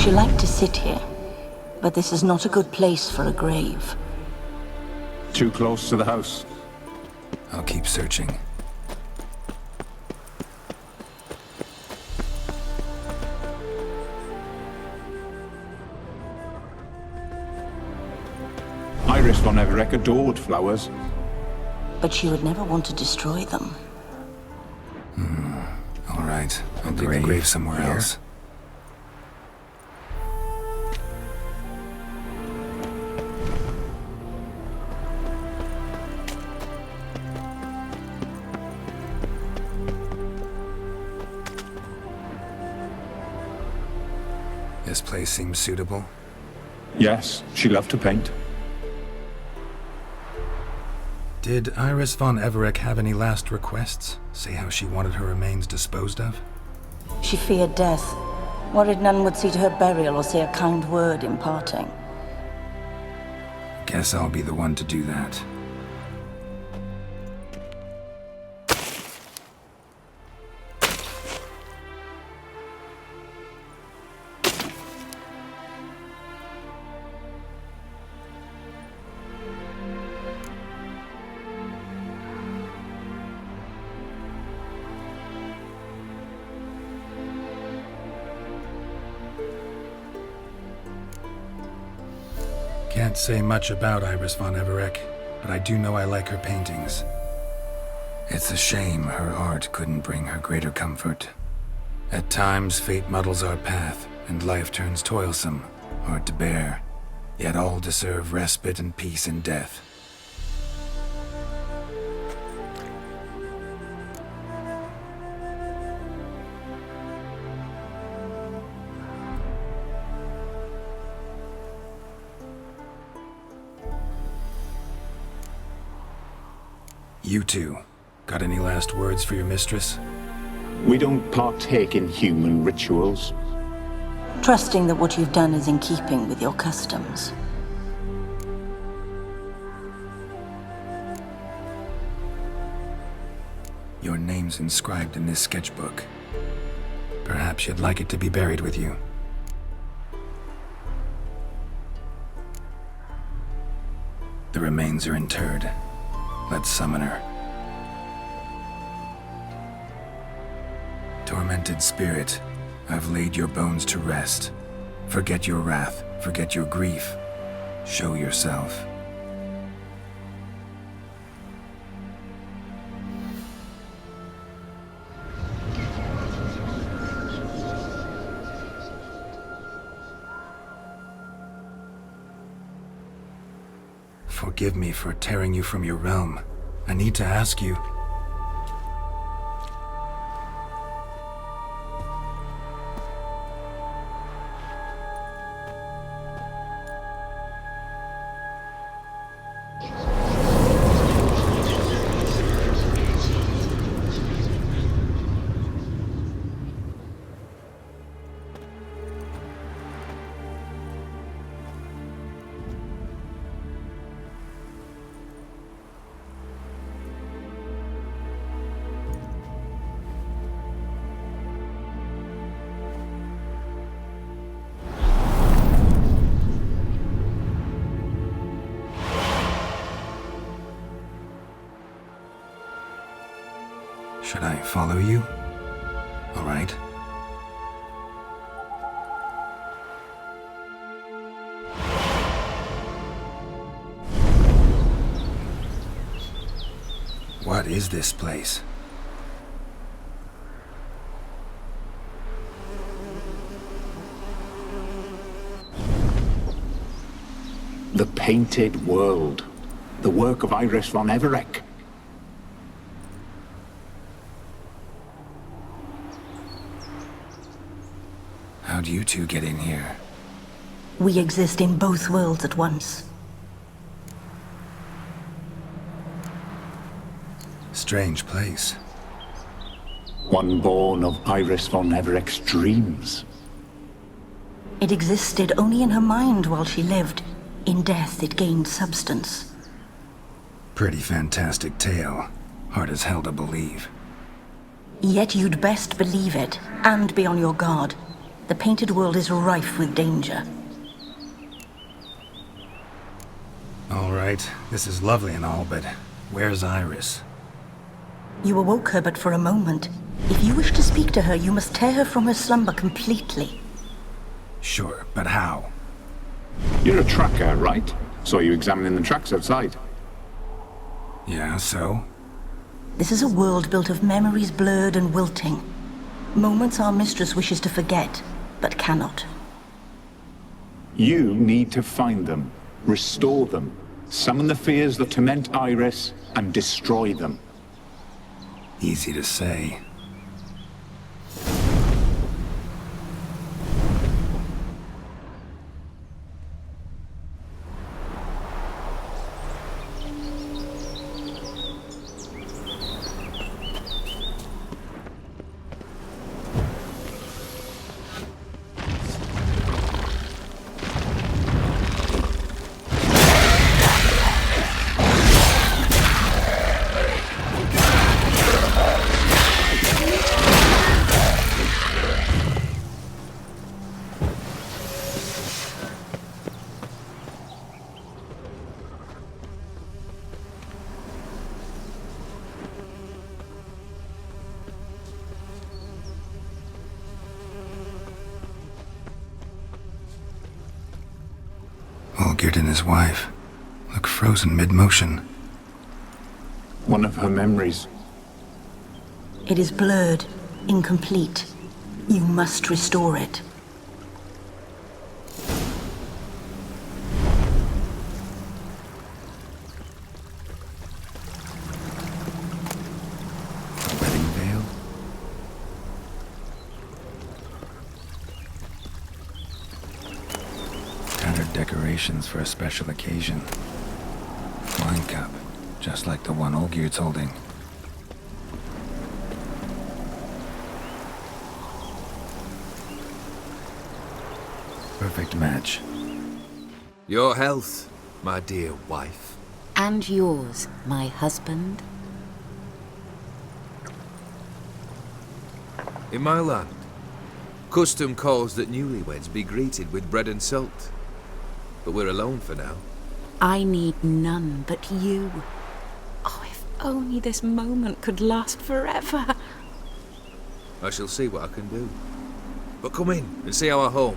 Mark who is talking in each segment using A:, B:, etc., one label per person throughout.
A: She liked to sit here, but this is not a good place for a grave.
B: Too close to the house.
C: I'll keep searching.
B: Iris von Everett adored flowers.
A: But she would never want to destroy them.
C: All right, I'll dig the grave somewhere else. This place seems suitable.
B: Yes, she loved to paint.
C: Did Iris von Everett have any last requests? Say how she wanted her remains disposed of?
A: She feared death, worried none would see to her burial or say a kind word in parting.
C: Guess I'll be the one to do that. Can't say much about Iris von Everett, but I do know I like her paintings. It's a shame her art couldn't bring her greater comfort. At times, fate muddles our path, and life turns toilsome, hard to bear. Yet all deserve respite and peace in death. You two, got any last words for your mistress?
B: We don't partake in human rituals.
A: Trusting that what you've done is in keeping with your customs.
C: Your name's inscribed in this sketchbook. Perhaps you'd like it to be buried with you. The remains are interred. Let's summon her. Tormented spirit, I've laid your bones to rest. Forget your wrath, forget your grief. Show yourself. Forgive me for tearing you from your realm. I need to ask you. Should I follow you? All right. What is this place?
B: The Painted World. The work of Iris von Everett.
C: How'd you two get in here?
A: We exist in both worlds at once.
C: Strange place.
B: One born of Iris von Everett's dreams.
A: It existed only in her mind while she lived. In death, it gained substance.
C: Pretty fantastic tale. Hard as hell to believe.
A: Yet you'd best believe it, and be on your guard. The painted world is rife with danger.
C: All right, this is lovely and all, but where's Iris?
A: You awoke her but for a moment. If you wish to speak to her, you must tear her from her slumber completely.
C: Sure, but how?
B: You're a tracker, right? Saw you examining the tracks outside.
C: Yeah, so?
A: This is a world built of memories blurred and wilting. Moments our mistress wishes to forget, but cannot.
B: You need to find them, restore them, summon the fears that torment Iris, and destroy them.
C: Easy to say. Olgierd and his wife look frozen mid-motion.
B: One of her memories.
A: It is blurred, incomplete. You must restore it.
C: A wedding veil? Tattered decorations for a special occasion. Wine cup, just like the one Olgierd's holding. Perfect match.
D: Your health, my dear wife.
E: And yours, my husband.
D: In my land, custom calls that newlyweds be greeted with bread and salt. But we're alone for now.
E: I need none but you. Oh, if only this moment could last forever.
D: I shall see what I can do. But come in and see our home.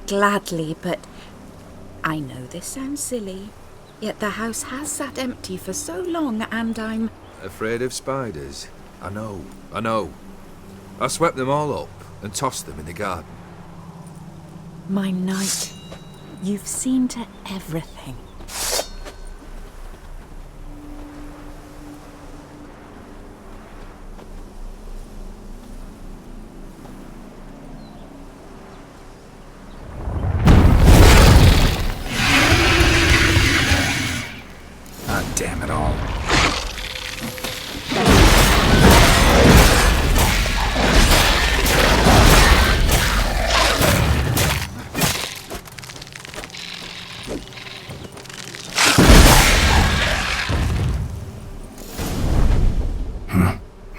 E: Gladly, but I know this sounds silly, yet the house has sat empty for so long and I'm...
D: Afraid of spiders? I know. I swept them all up and tossed them in the garden.
E: My knight, you've seen to everything.
C: Ah, damn it all.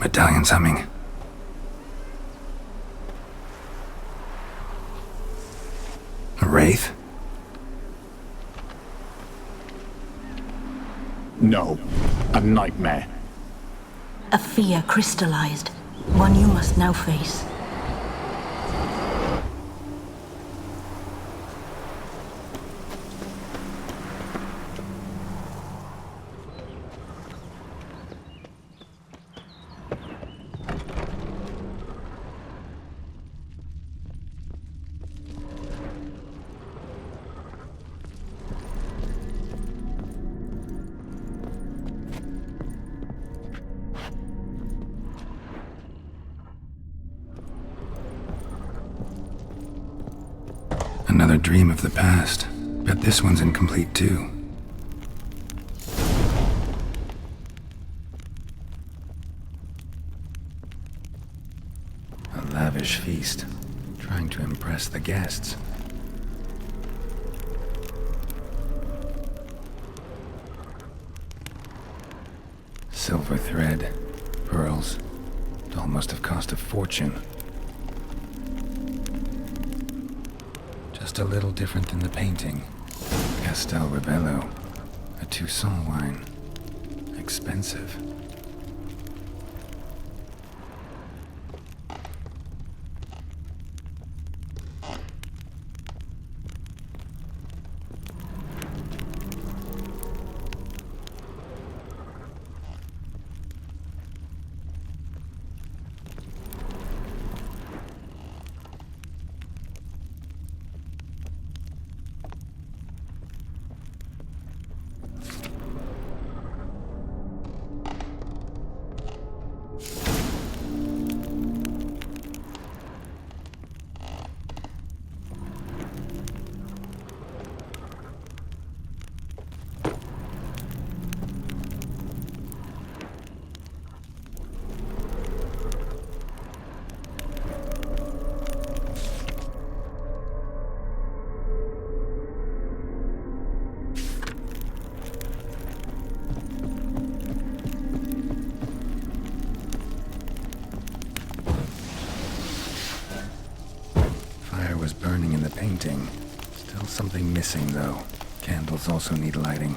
C: Medallion's humming. A wraith?
B: No, a nightmare.
A: A fear crystallized, one you must now face.
C: Another dream of the past. Bet this one's incomplete too. A lavish feast, trying to impress the guests. Silver thread, pearls. It all must have cost a fortune. Just a little different than the painting. Castel Rebello. A Toussaint wine. Expensive. Was burning in the painting. Still something missing, though. Candles also need lighting.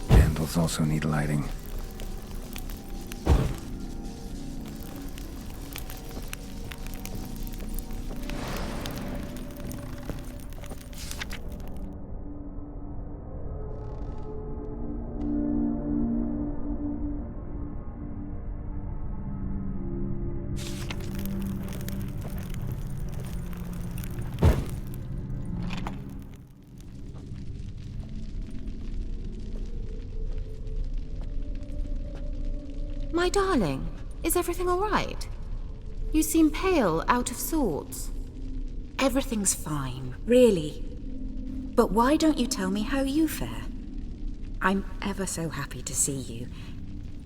C: Candles also need lighting.
F: My darling, is everything all right? You seem pale, out of sorts.
E: Everything's fine, really. But why don't you tell me how you fare? I'm ever so happy to see you.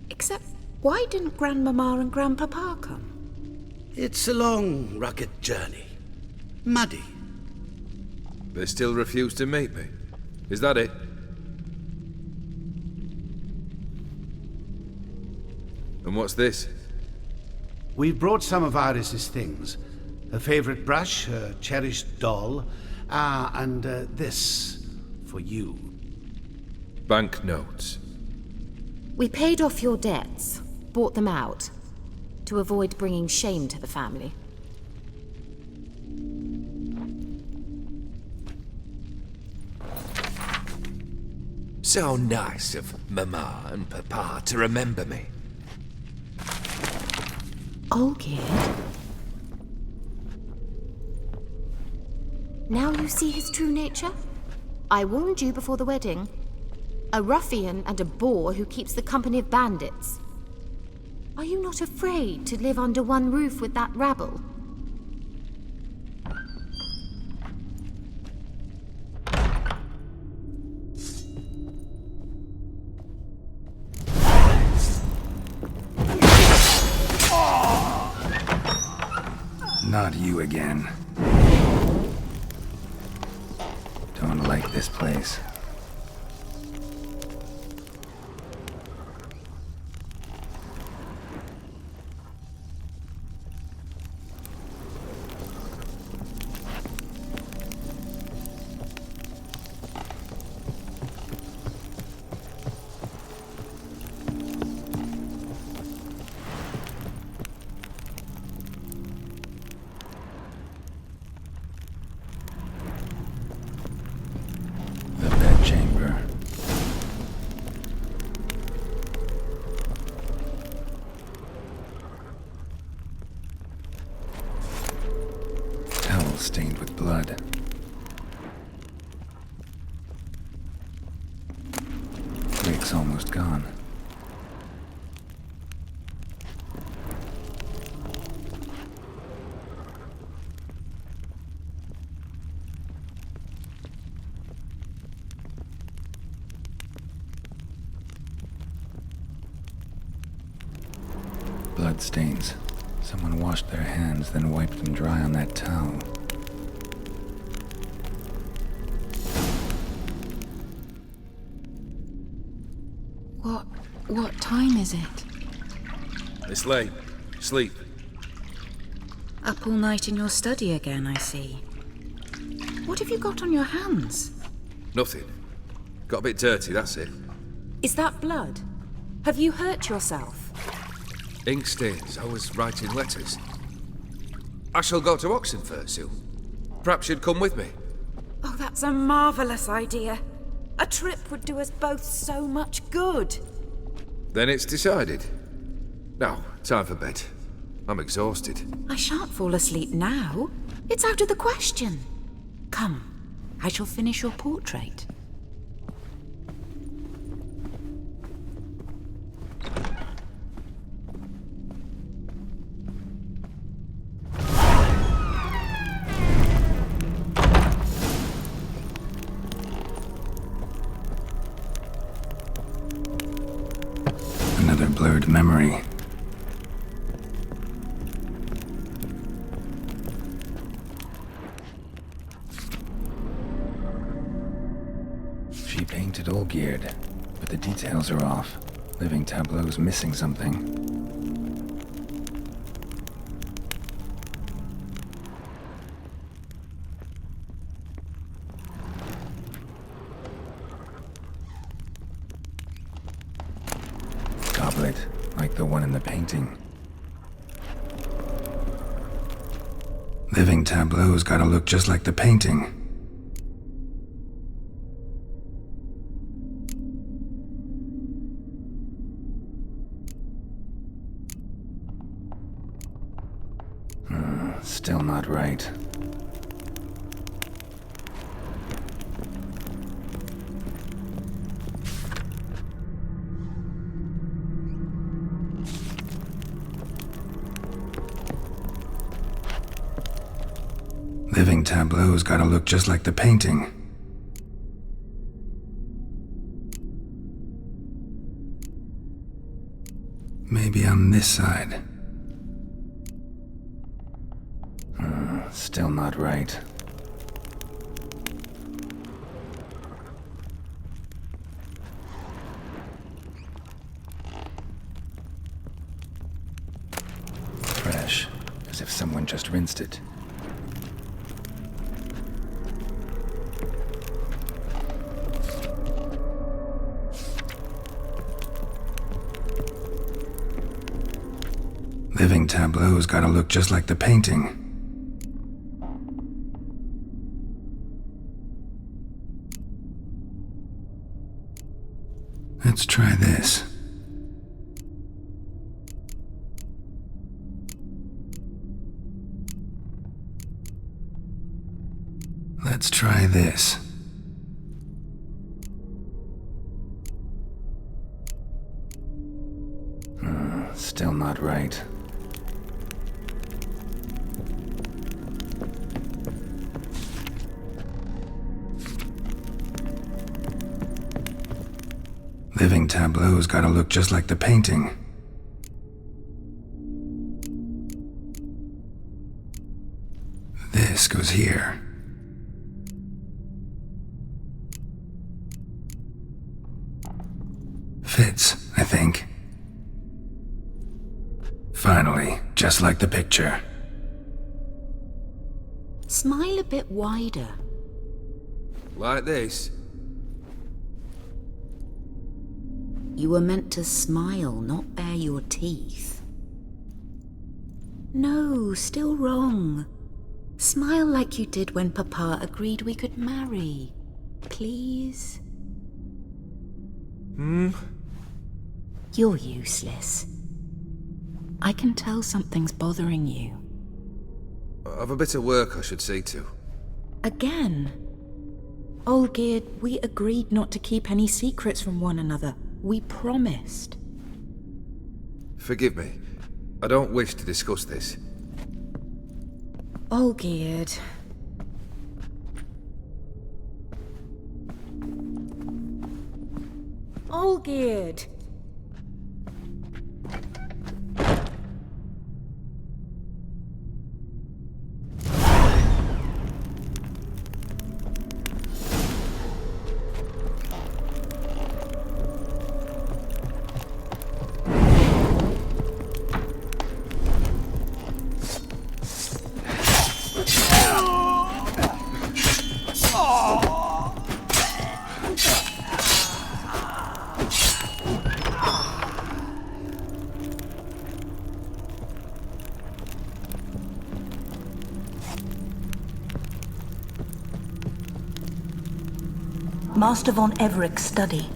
E: Except, why didn't Grandmama and Grandpapa come?
G: It's a long, rugged journey. Muddy.
D: They still refuse to meet me. Is that it? And what's this?
G: We've brought some of Iris's things. Her favorite brush, her cherished doll, and this for you.
D: Banknotes.
F: We paid off your debts, bought them out, to avoid bringing shame to the family.
D: So nice of Mama and Papa to remember me.
F: Oh, kid. Now you see his true nature? I warned you before the wedding. A ruffian and a boor who keeps the company of bandits. Are you not afraid to live under one roof with that rabble?
C: Not you again. Don't like this place. Stained with blood. Rick's almost gone. Blood stains. Someone washed their hands, then wiped them dry on that towel.
E: What time is it?
D: It's late. Sleep.
E: Up all night in your study again, I see. What have you got on your hands?
D: Nothing. Got a bit dirty, that's it.
E: Is that blood? Have you hurt yourself?
D: Ink stains. I was writing letters. I shall go to Oxenfurt soon. Perhaps you'd come with me.
E: Oh, that's a marvellous idea. A trip would do us both so much good.
D: Then it's decided. Now, time for bed. I'm exhausted.
E: I shan't fall asleep now. It's out of the question. Come, I shall finish your portrait.
C: Another blurred memory. She painted all geared, but the details are off. Living tableau's missing something. Goblet, like the one in the painting. Living tableau's gotta look just like the painting. Still not right. Living tableau's gotta look just like the painting. Maybe on this side. Still not right. Fresh, as if someone just rinsed it. Living tableau's gotta look just like the painting. Let's try this. Let's try this. Still not right. Living tableau's gotta look just like the painting. This goes here. Fits, I think. Finally, just like the picture.
E: Smile a bit wider.
D: Like this?
E: You were meant to smile, not bare your teeth. No, still wrong. Smile like you did when Papa agreed we could marry. Please? You're useless. I can tell something's bothering you.
D: I've a bit of work I should see to.
E: Again? Olgierd, we agreed not to keep any secrets from one another. We promised.
D: Forgive me. I don't wish to discuss this.
E: Olgierd. Olgierd!
A: Master von Evereck's study.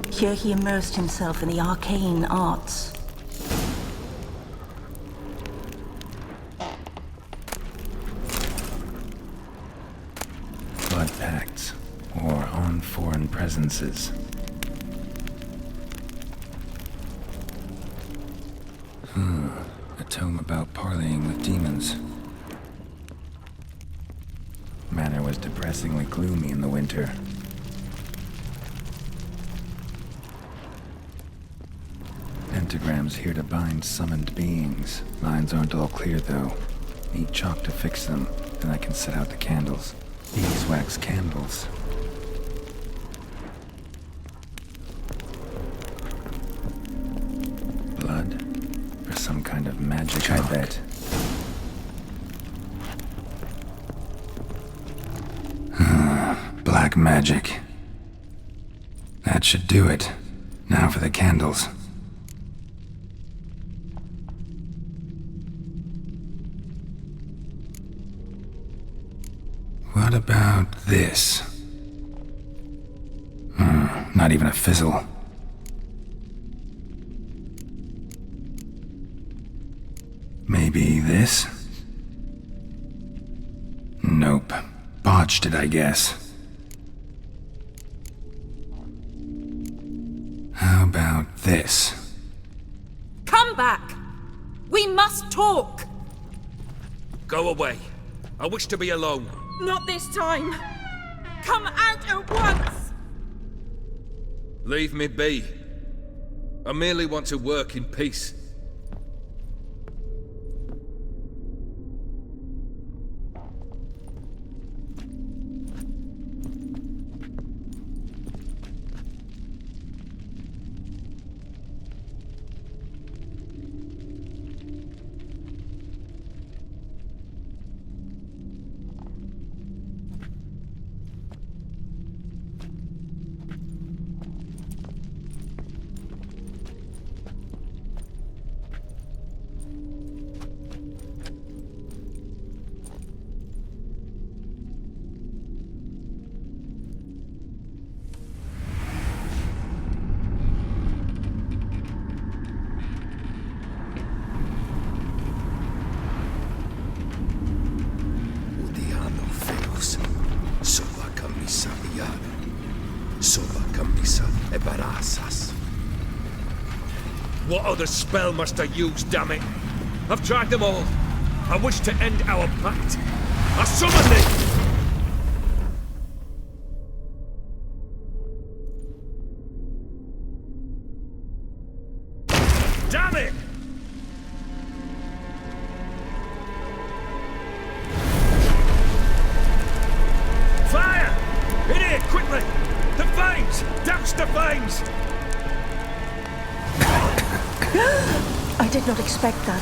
A: Here he immersed himself in the arcane arts.
C: Blood pacts, or on foreign presences. A tome about parleying with demons. Manor was depressingly gloomy in the winter. Pentagrams here to bind summoned beings. Lines aren't all clear, though. Need chalk to fix them, then I can set out the candles. Beeswax candles. Blood? For some kind of magic, chalk. I bet. Black magic. That should do it. Now for the candles. What about this? Not even a fizzle. Maybe this? Nope. Botched it, I guess. How about this?
E: Come back! We must talk!
D: Go away. I wish to be alone.
E: Not this time! Come out at once!
D: Leave me be. I merely want to work in peace. What other spell must I use, damn it? I've tried them all. I wish to end our pact. I summon thee! Damn it! Fire! In here, quickly! The flames! Douse the flames!
A: I did not expect that.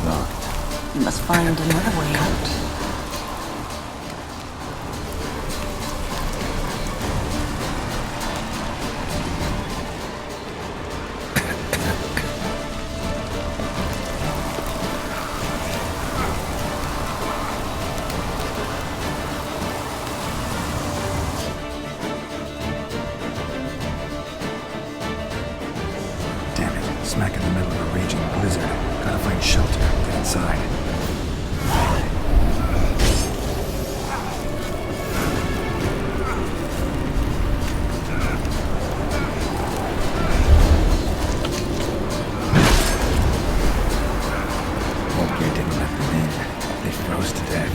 C: Locked.
A: We must find another way out.
C: Smack in the middle of a raging blizzard. Gotta find shelter. Get inside. Hope you didn't let them in. They froze to death.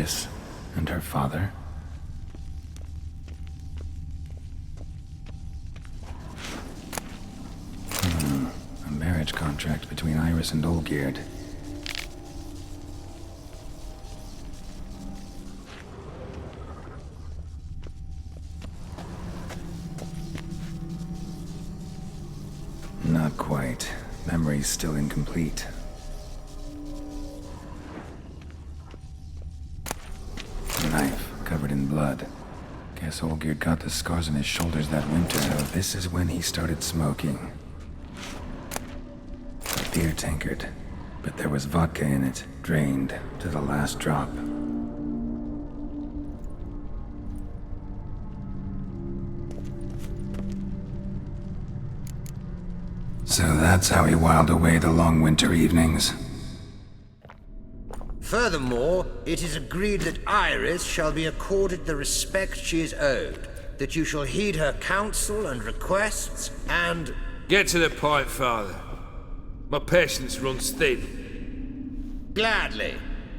C: Iris and her father. A marriage contract between Iris and Olgierd. Not quite. Memory's still incomplete. A knife covered in blood. Guess Olgierd got the scars on his shoulders that winter, so this is when he started smoking. A beer tankard, but there was vodka in it, drained to the last drop. So that's how he whiled away the long winter evenings.
H: Furthermore, it is agreed that Iris shall be accorded the respect she is owed, that you shall heed her counsel and requests, and...
D: Get to the point, Father. My patience runs thin.
H: Gladly.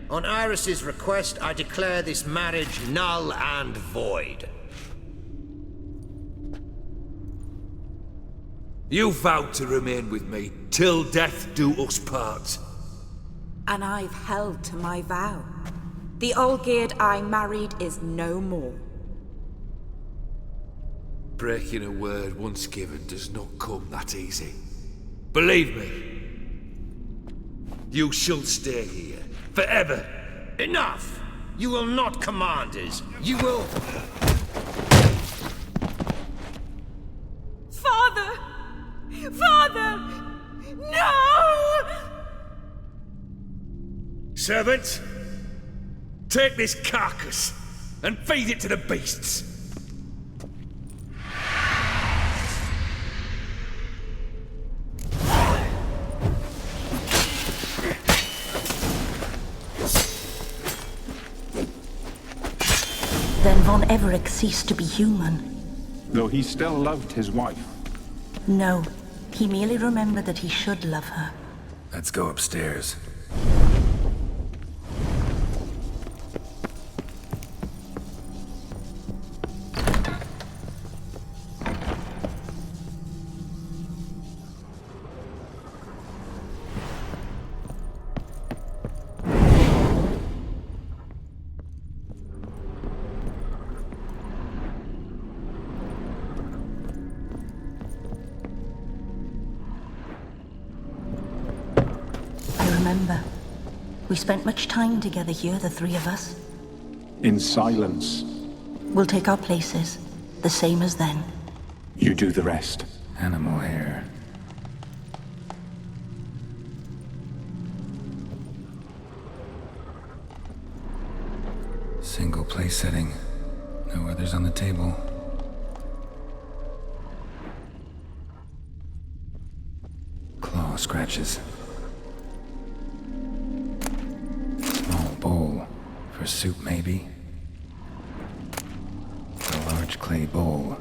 H: On Iris's request, I declare this marriage null and void.
D: You vowed to remain with me till death do us part.
E: And I've held to my vow. The Olgierd I married is no more.
D: Breaking a word once given does not come that easy. Believe me. You shall stay here, forever.
H: Enough! You will not command us. You will...
E: Father! Father! No!
D: Servant, take this carcass and feed it to the beasts.
A: Then Von Everec ceased to be human.
B: Though he still loved his wife.
A: No, he merely remembered that he should love her.
C: Let's go upstairs.
A: Remember, we spent much time together here, the three of us.
B: In silence.
A: We'll take our places, the same as then.
B: You do the rest.
C: Animal hair. Single place setting. No others on the table. Claw scratches. Bowl. For soup, maybe? A large clay bowl.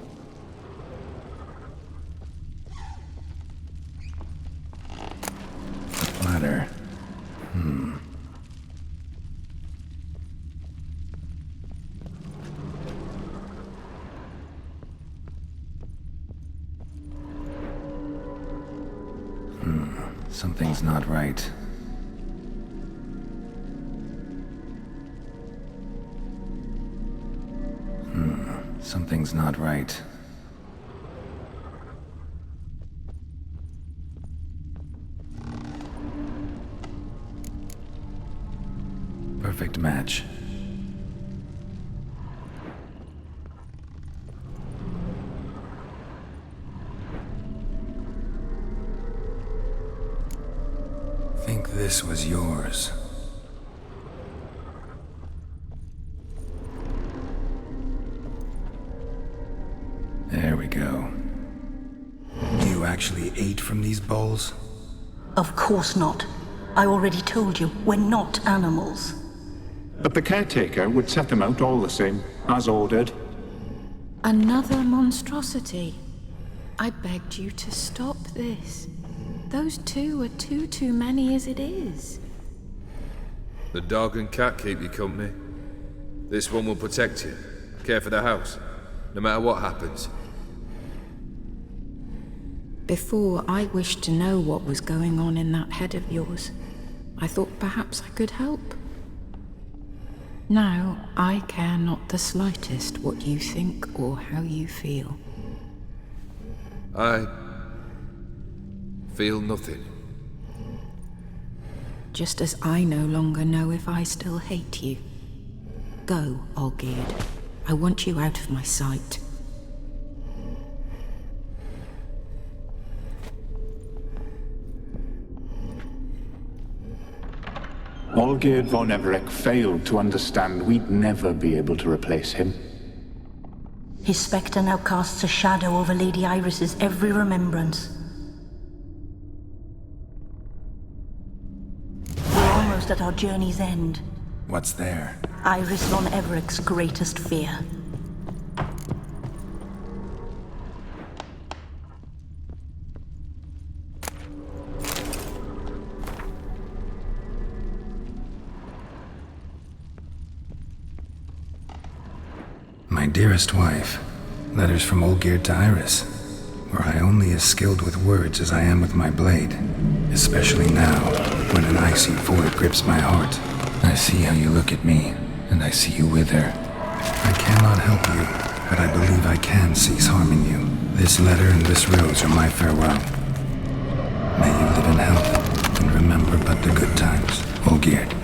C: A platter. Something's not right. Something's not right. Perfect match. Think this was yours. There we go. You actually ate from these bowls?
A: Of course not. I already told you, we're not animals.
B: But the caretaker would set them out all the same, as ordered.
E: Another monstrosity. I begged you to stop this. Those two are too many as it is.
D: The dog and cat keep you company. This one will protect you, care for the house, no matter what happens.
E: Before, I wished to know what was going on in that head of yours. I thought perhaps I could help. Now, I care not the slightest what you think or how you feel.
D: I feel nothing.
E: Just as I no longer know if I still hate you. Go, Olgierd. I want you out of my sight.
B: Olgierd von Everec failed to understand we'd never be able to replace him.
A: His spectre now casts a shadow over Lady Iris's every remembrance. We're almost at our journey's end.
C: What's there?
A: Iris von Everec's greatest fear.
C: My dearest wife, letters from Olgierd to Iris. Were I only as skilled with words as I am with my blade, especially now, when an icy void grips my heart. I see how you look at me, and I see you wither. I cannot help you, but I believe I can cease harming you. This letter and this rose are my farewell. May you live in health, and remember but the good times, Olgierd.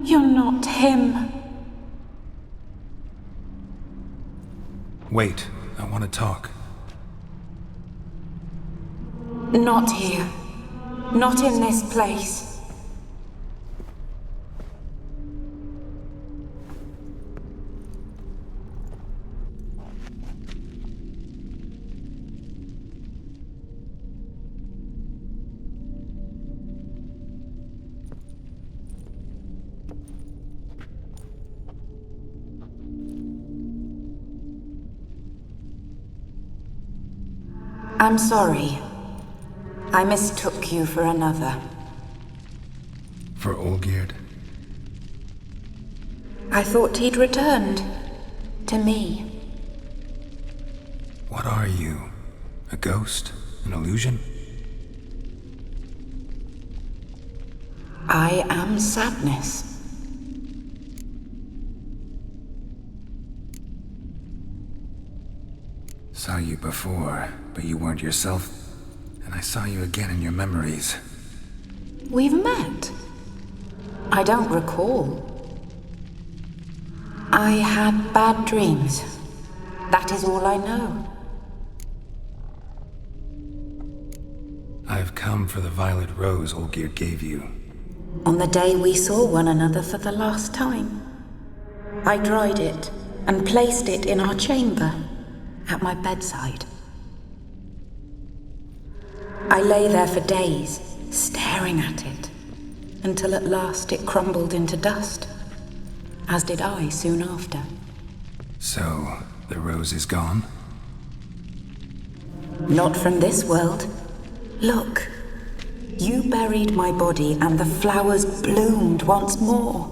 E: You're not him.
C: Wait, I want to talk.
E: Not here. Not in this place. I'm sorry. I mistook you for another.
C: For Olgierd?
E: I thought he'd returned. To me.
C: What are you? A ghost? An illusion?
E: I am sadness.
C: Saw you before, but you weren't yourself. And I saw you again in your memories.
E: We've met. I don't recall. I had bad dreams. That is all I know.
C: I've come for the violet rose Olgierd gave you.
E: On the day we saw one another for the last time, I dried it and placed it in our chamber, at my bedside. I lay there for days, staring at it, until at last it crumbled into dust, as did I soon after.
C: So, the rose is gone?
E: Not from this world. Look, you buried my body and the flowers bloomed once more.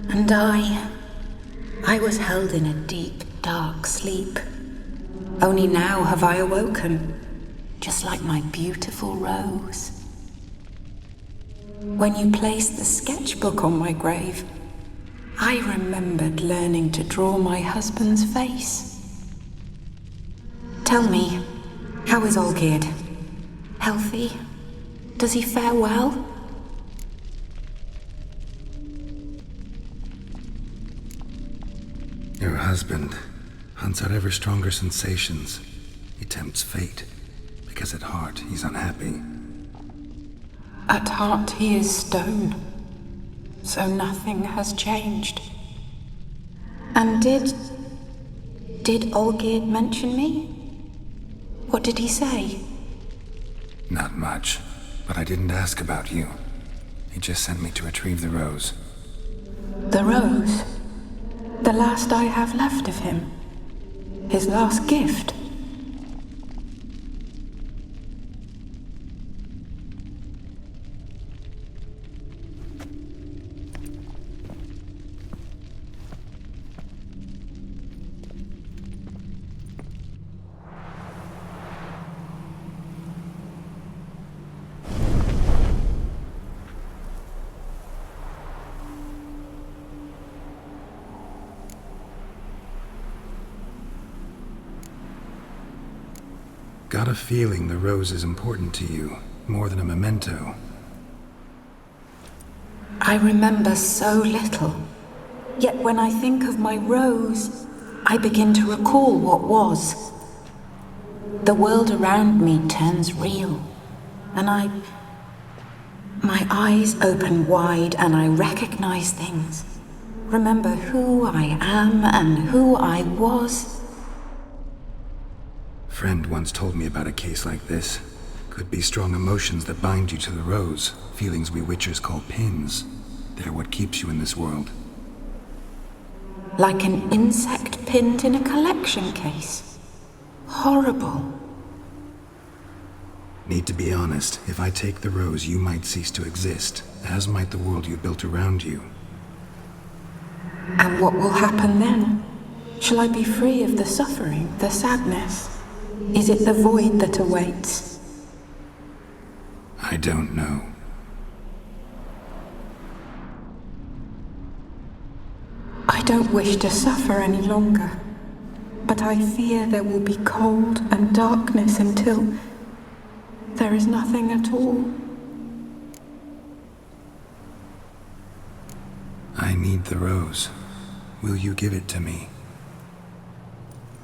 E: And I was held in a deep, dark sleep. Only now have I awoken, just like my beautiful rose. When you placed the sketchbook on my grave, I remembered learning to draw my husband's face. Tell me, how is Olgierd? Healthy? Does he fare well?
C: Your husband hunts out ever stronger sensations. He tempts fate, because at heart he's unhappy.
E: At heart he is stone, so nothing has changed. And did Olgierd mention me? What did he say?
C: Not much, but I didn't ask about you. He just sent me to retrieve the rose.
E: The rose? The last I have left of him? His last gift?
C: Got a feeling the rose is important to you, more than a memento.
E: I remember so little. Yet when I think of my rose, I begin to recall what was. The world around me turns real, and my eyes open wide and I recognize things. Remember who I am and who I was.
C: Friend once told me about a case like this. Could be strong emotions that bind you to the rose, feelings we witchers call pins. They're what keeps you in this world.
E: Like an insect pinned in a collection case. Horrible.
C: Need to be honest, if I take the rose, you might cease to exist, as might the world you built around you.
E: And what will happen then? Shall I be free of the suffering, the sadness? Is it the void that awaits?
C: I don't know.
E: I don't wish to suffer any longer, but I fear there will be cold and darkness until there is nothing at all.
C: I need the rose. Will you give it to me?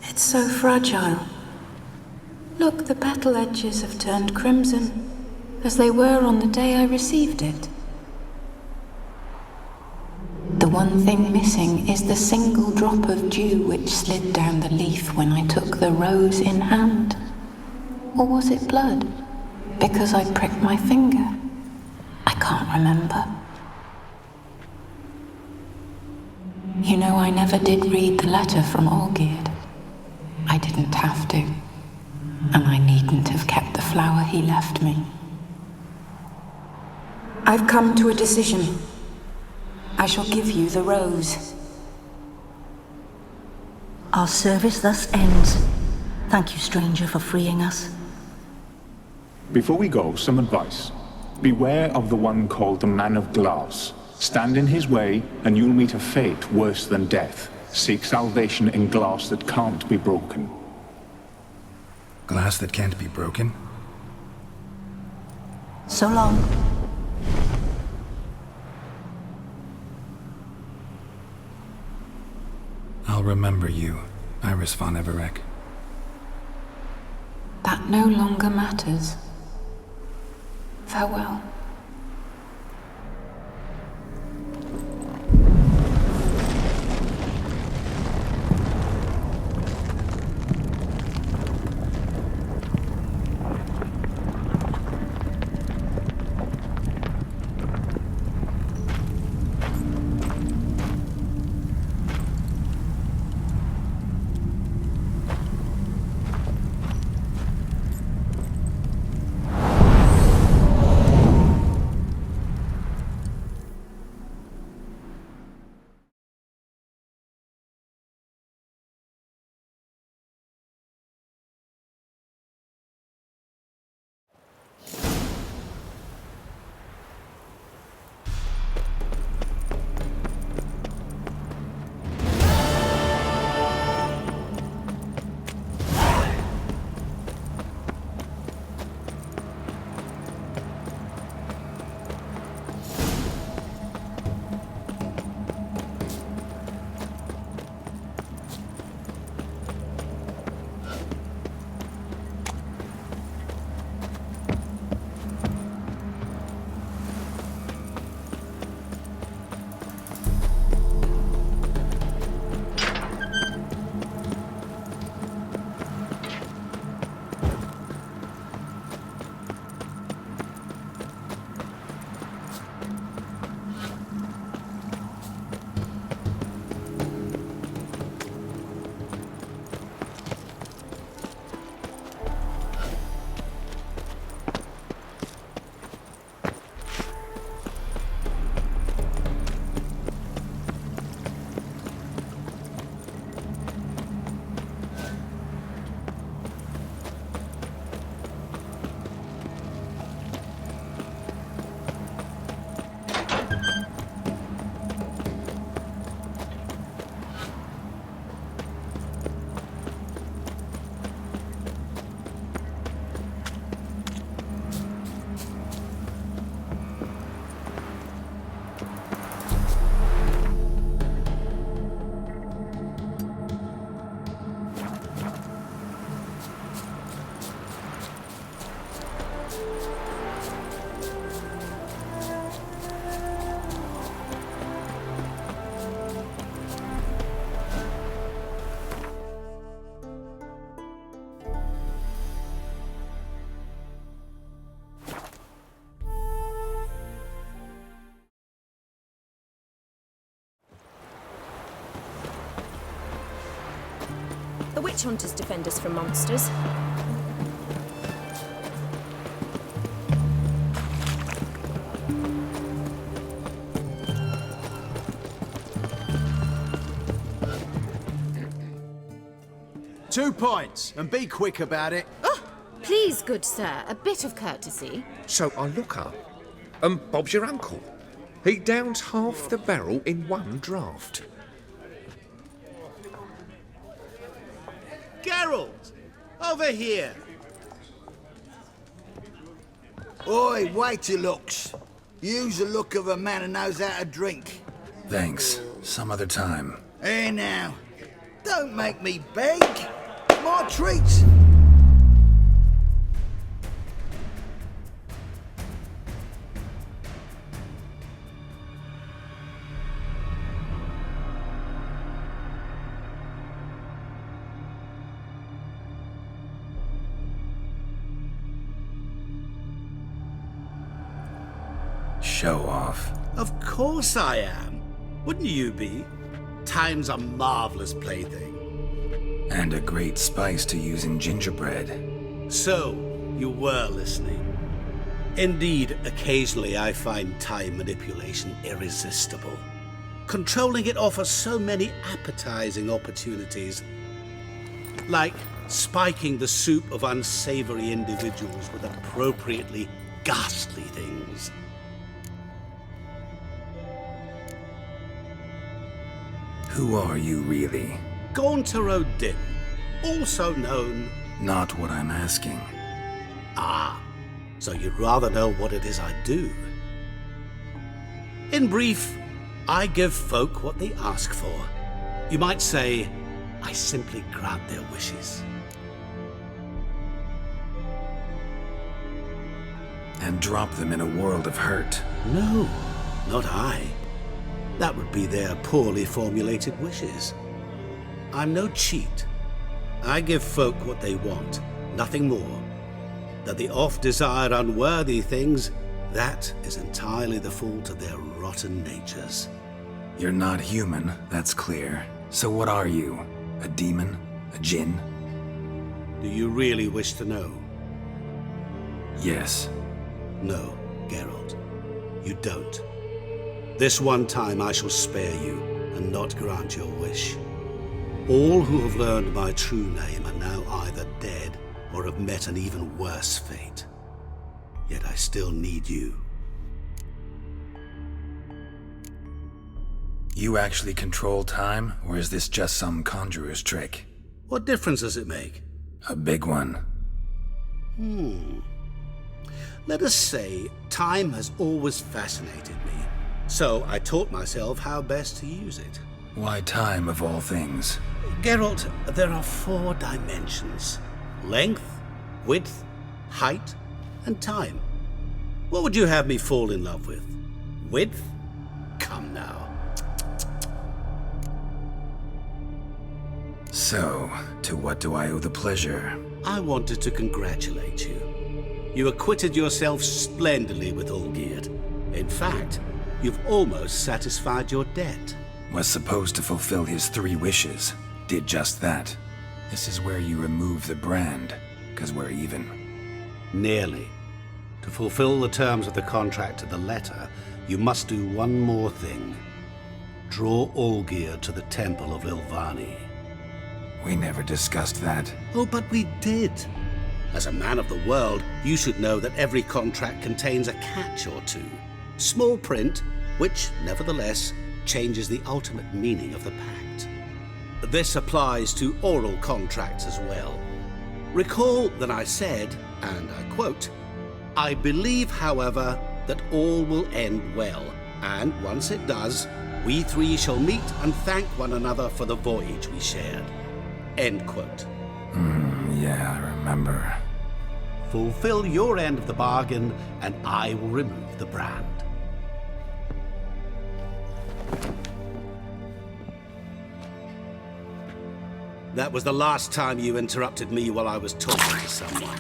E: It's so fragile. Look, the petal edges have turned crimson, as they were on the day I received it. The one thing missing is the single drop of dew which slid down the leaf when I took the rose in hand. Or was it blood? Because I pricked my finger? I can't remember. You know, I never did read the letter from Olgierd. I didn't have to. And I needn't have kept the flower he left me. I've come to a decision. I shall give you the rose.
A: Our service thus ends. Thank you, stranger, for freeing us.
B: Before we go, some advice. Beware of the one called the Man of Glass. Stand in his way, and you'll meet a fate worse than death. Seek salvation in glass that can't be broken.
C: Glass that can't be broken?
A: So long.
C: I'll remember you, Iris von Everec.
E: That
I: That no longer matters. Farewell.
J: The witch hunters defend us from monsters.
K: Two points, and be quick about it.
F: Oh, please, good sir, a bit of courtesy.
D: So I look up, and Bob's your uncle. He downs half the barrel in one draught.
G: Geralt! Over here!
L: Oi, wait your looks. Use the look of a man who knows how to drink.
C: Thanks. Some other time.
L: Here now. Don't make me beg. My treat.
C: Show off.
G: Of course I am. Wouldn't you be? Time's a marvelous plaything.
C: And a great spice to use in gingerbread.
G: So, you were listening. Indeed, occasionally I find time manipulation irresistible. Controlling it offers so many appetizing opportunities. Like spiking the soup of unsavory individuals with appropriately ghastly things.
C: Who are you, really?
G: Gaunter O'Dim, also known...
C: Not what I'm asking.
G: Ah, so you'd rather know what it is I do. In brief, I give folk what they ask for. You might say, I simply grant their wishes.
C: and drop them in a world of hurt.
G: No, not I. That would be their poorly formulated wishes. I'm no cheat. I give folk what they want, nothing more. That they oft desire unworthy things, that is entirely the fault of their rotten natures.
C: You're not human, that's clear. So what are you? A demon? A djinn?
G: Do you really wish to know?
C: Yes.
G: No, Geralt. You don't. This one time I shall spare you, and not grant your wish. All who have learned my true name are now either dead, or have met an even worse fate. Yet I still need you.
C: You actually control time, or is this just some conjurer's trick?
G: What difference does it make?
C: A big one.
G: Let us say, time has always fascinated me. So I taught myself how best to use it.
C: Why time, of all things?
G: Geralt, there are 4 dimensions. Length, width, height, and time. What would you have me fall in love with? Width? Come now.
C: So, to what do I owe the pleasure?
G: I wanted to congratulate you. You acquitted yourself splendidly with Olgierd. In fact, you've almost satisfied your debt.
C: Was supposed to fulfill his 3 wishes. Did just that. This is where you remove the brand, 'cause we're even.
G: Nearly. To fulfill the terms of the contract to the letter, you must do one more thing. Draw Olgierd to the Temple of Lilvani.
C: We never discussed that.
G: Oh, but we did. As a man of the world, you should know that every contract contains a catch or two. Small print, which, nevertheless, changes the ultimate meaning of the pact. This applies to oral contracts as well. Recall that I said, and I quote, "I believe, however, that all will end well, and once it does, we 3 shall meet and thank one another for the voyage we shared." End quote.
C: Yeah, I remember.
G: Fulfill your end of the bargain, and I will remove the brand. That was the last time you interrupted me while I was talking to someone.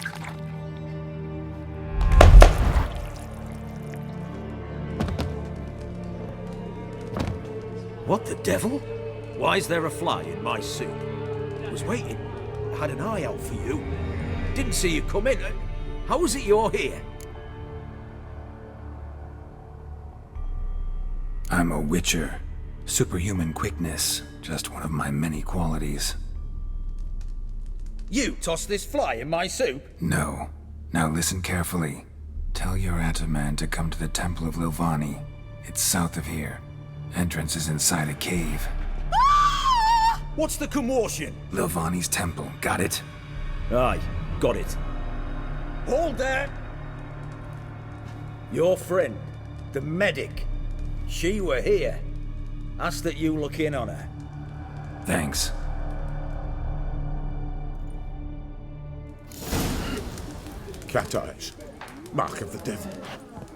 I: What the devil? Why is there a fly in my soup? Was waiting. Had an eye out for you. Didn't see you come in. How is it you're here?
C: I'm a witcher. Superhuman quickness, just one of my many qualities.
I: You tossed this fly in my soup?
C: No. Now listen carefully. Tell your Ataman to come to the Temple of Lilvani. It's south of here. Entrance is inside a cave.
I: What's the commotion?
C: Lilvani's temple, got it?
I: Aye, got it. Hold there! Your friend, the medic, she were here. Ask that you look in on her.
C: Thanks.
M: Cat eyes. Mark of the devil.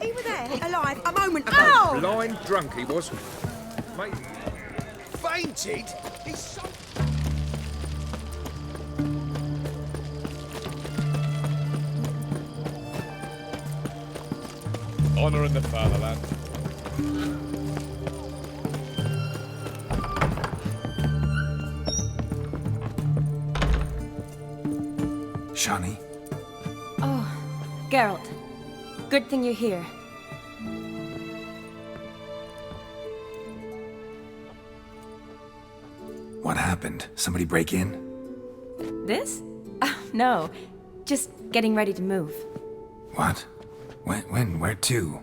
N: He were there, alive, a moment ago. Ow!
O: Blind drunk he was. Mate, fainted? He's so... Honour in the fatherland.
C: Shani?
P: Oh, Geralt. Good thing you're here.
C: What happened? Somebody break in?
P: This? No. Just getting ready to move.
C: What? When? Where to?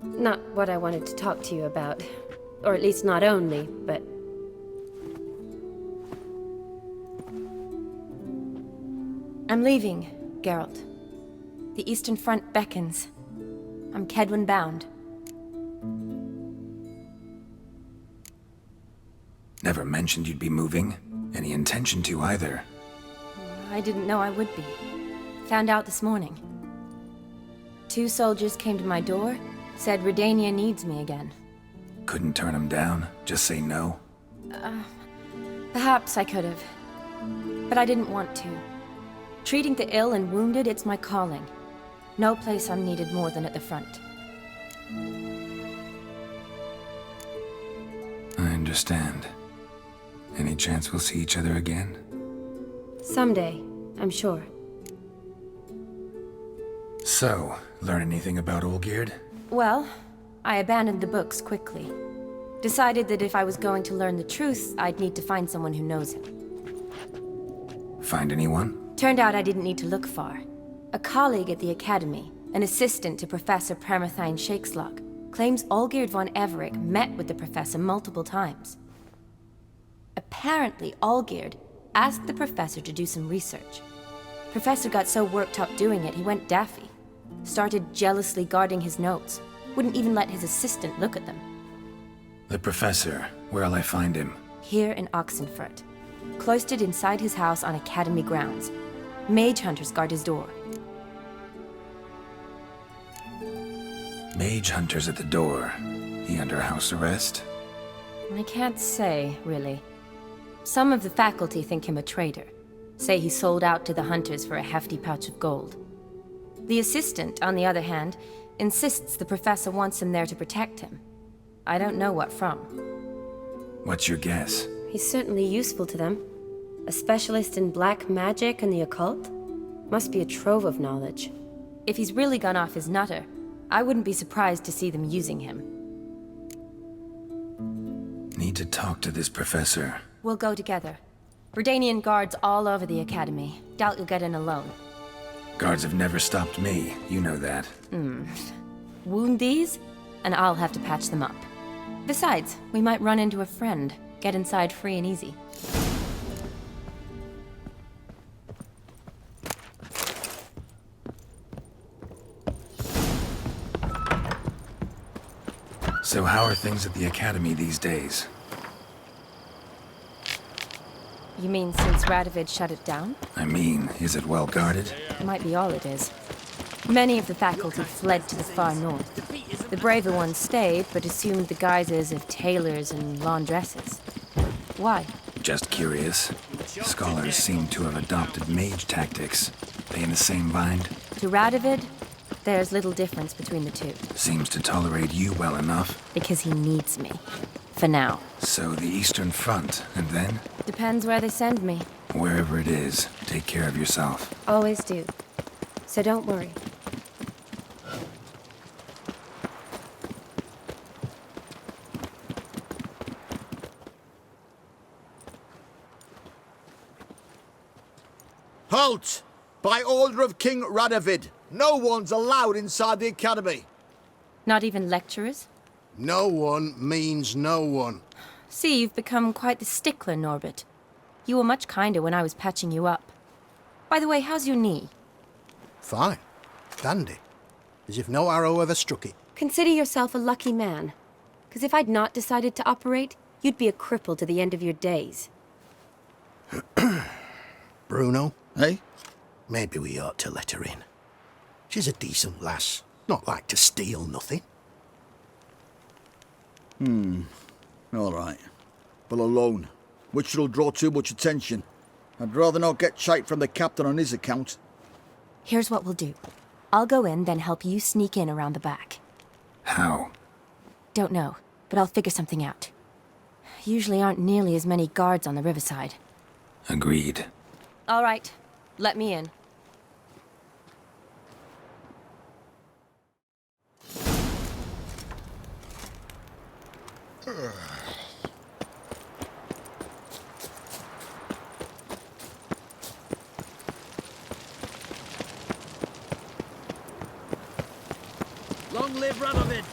Q: Not what I wanted to talk to you about. Or at least not only, but...
P: I'm leaving, Geralt. The Eastern Front beckons. I'm Kedwin bound.
C: Never mentioned you'd be moving. Any intention to either.
P: I didn't know I would be. Found out this morning. 2 soldiers came to my door, said Redania needs me again.
C: Couldn't turn him down? Just say no?
P: Perhaps I could have. But I didn't want to. Treating the ill and wounded, it's my calling. No place I'm needed more than at the front.
C: I understand. Any chance we'll see each other again?
Q: Someday, I'm sure.
C: So, learn anything about Olgierd?
P: Well, I abandoned the books quickly. Decided that if I was going to learn the truth, I'd need to find someone who knows him.
C: Find anyone?
P: Turned out I didn't need to look far. A colleague at the Academy, an assistant to Professor Permathine Shakeslog, claims Olgierd von Everec met with the professor multiple times. Apparently, Olgierd asked the professor to do some research. Professor got so worked up doing it, he went daffy. Started jealously guarding his notes. Wouldn't even let his assistant look at them.
C: The professor. Where'll I find him?
P: Here in Oxenfurt. Cloistered inside his house on Academy grounds. Mage hunters guard his door.
C: Mage hunters at the door. He under house arrest?
P: I can't say, really. Some of the faculty think him a traitor. Say he sold out to the hunters for a hefty pouch of gold. The assistant, on the other hand, insists the professor wants him there to protect him. I don't know what from.
C: What's your guess?
Q: He's certainly useful to them. A specialist in black magic and the occult? Must be a trove of knowledge.
P: If he's really gone off his nutter, I wouldn't be surprised to see them using him.
C: Need to talk to this professor.
P: We'll go together. Redanian guards all over the Academy. Doubt you'll get in alone.
C: Guards have never stopped me, you know that.
P: Wound these, and I'll have to patch them up. Besides, we might run into a friend. Get inside free and easy.
C: So how are things at the Academy these days?
P: You mean since Radovid shut it down?
C: I mean, is it well guarded?
P: Might be all it is. Many of the faculty fled to the far north. The braver ones stayed, but assumed the guises of tailors and laundresses. Why?
C: Just curious. Scholars seem to have adopted mage tactics. They in the same bind?
P: To Radovid, there's little difference between the two.
C: Seems to tolerate you well enough.
P: Because he needs me. For now.
C: So the Eastern Front, and then?
P: Depends where they send me.
C: Wherever it is, take care of yourself.
Q: Always do. So don't worry.
L: Halt! By order of King Radovid, no one's allowed inside the Academy.
P: Not even lecturers?
R: No one means no one.
P: See, you've become quite the stickler, Norbert. You were much kinder when I was patching you up. By the way, how's your knee?
R: Fine. Dandy. As if no arrow ever struck it.
Q: Consider yourself a lucky man. Because if I'd not decided to operate, you'd be a cripple to the end of your days.
R: Bruno?
L: Eh?
R: Maybe we ought to let her in. She's a decent lass. Not like to steal nothing.
L: All right. But alone, which will draw too much attention. I'd rather not get shite from the captain on his account.
P: Here's what we'll do. I'll go in, then help you sneak in around the back.
C: How?
P: Don't know, but I'll figure something out. Usually aren't nearly as many guards on the riverside.
C: Agreed.
P: All right, let me in.
I: Long live Radovid!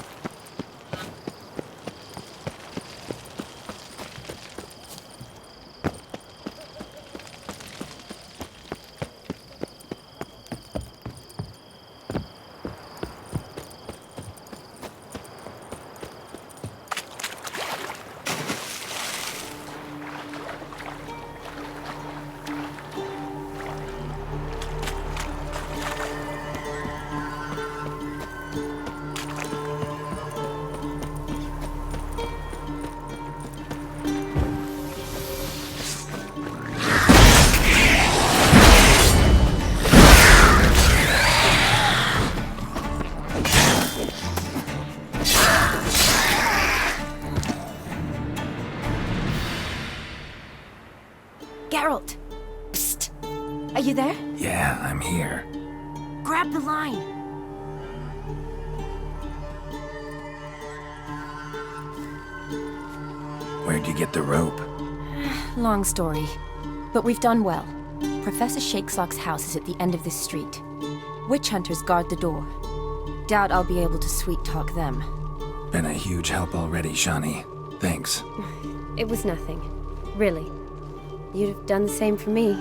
P: Geralt! Psst! Are you there?
C: Yeah, I'm here.
P: Grab the line!
C: Where'd you get the rope?
P: Long story. But we've done well. Professor Shakeslock's house is at the end of this street. Witch hunters guard the door. Doubt I'll be able to sweet-talk them.
C: Been a huge help already, Shani. Thanks.
Q: It was nothing. Really. You'd have done the same for me.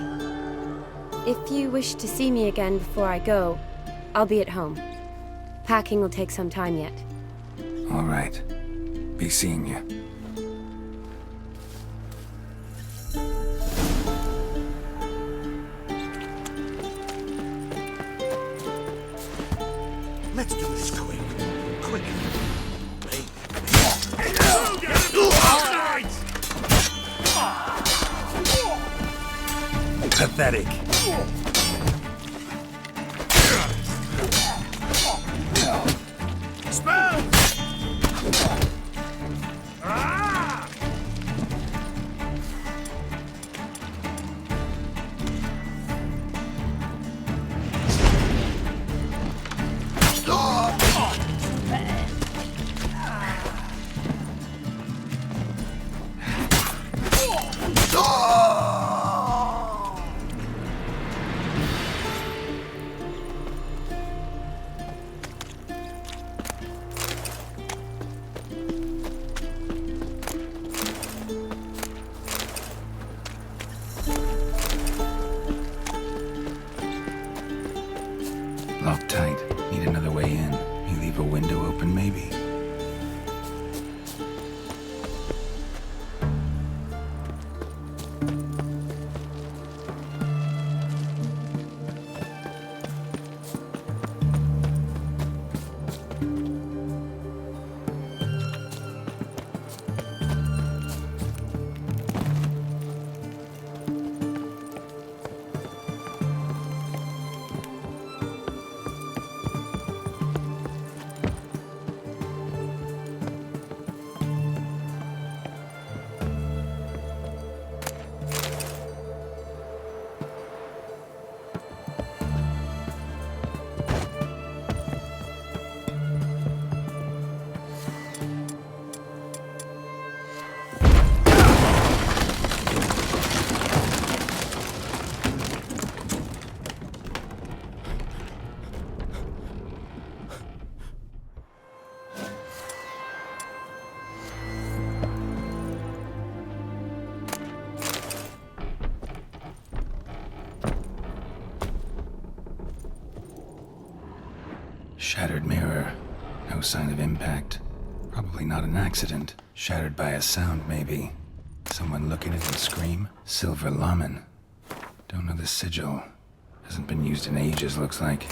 Q: If you wish to see me again before I go, I'll be at home. Packing will take some time yet.
C: All right. Be seeing you.
R: Let's do this quick. Quick.
C: Pathetic.
O: Spell!
C: Locked tight. Need another way in. You leave a window open, maybe? Shattered mirror. No sign of impact. Probably not an accident. Shattered by a sound, maybe. Someone look at it and scream? Silver Lamen. Don't know the sigil. Hasn't been used in ages, looks like.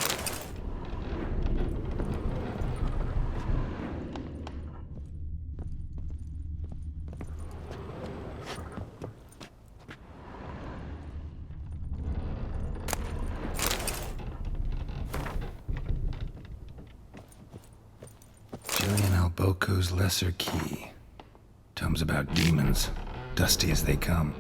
C: Boko's Lesser Key. Tomes about demons, dusty as they come.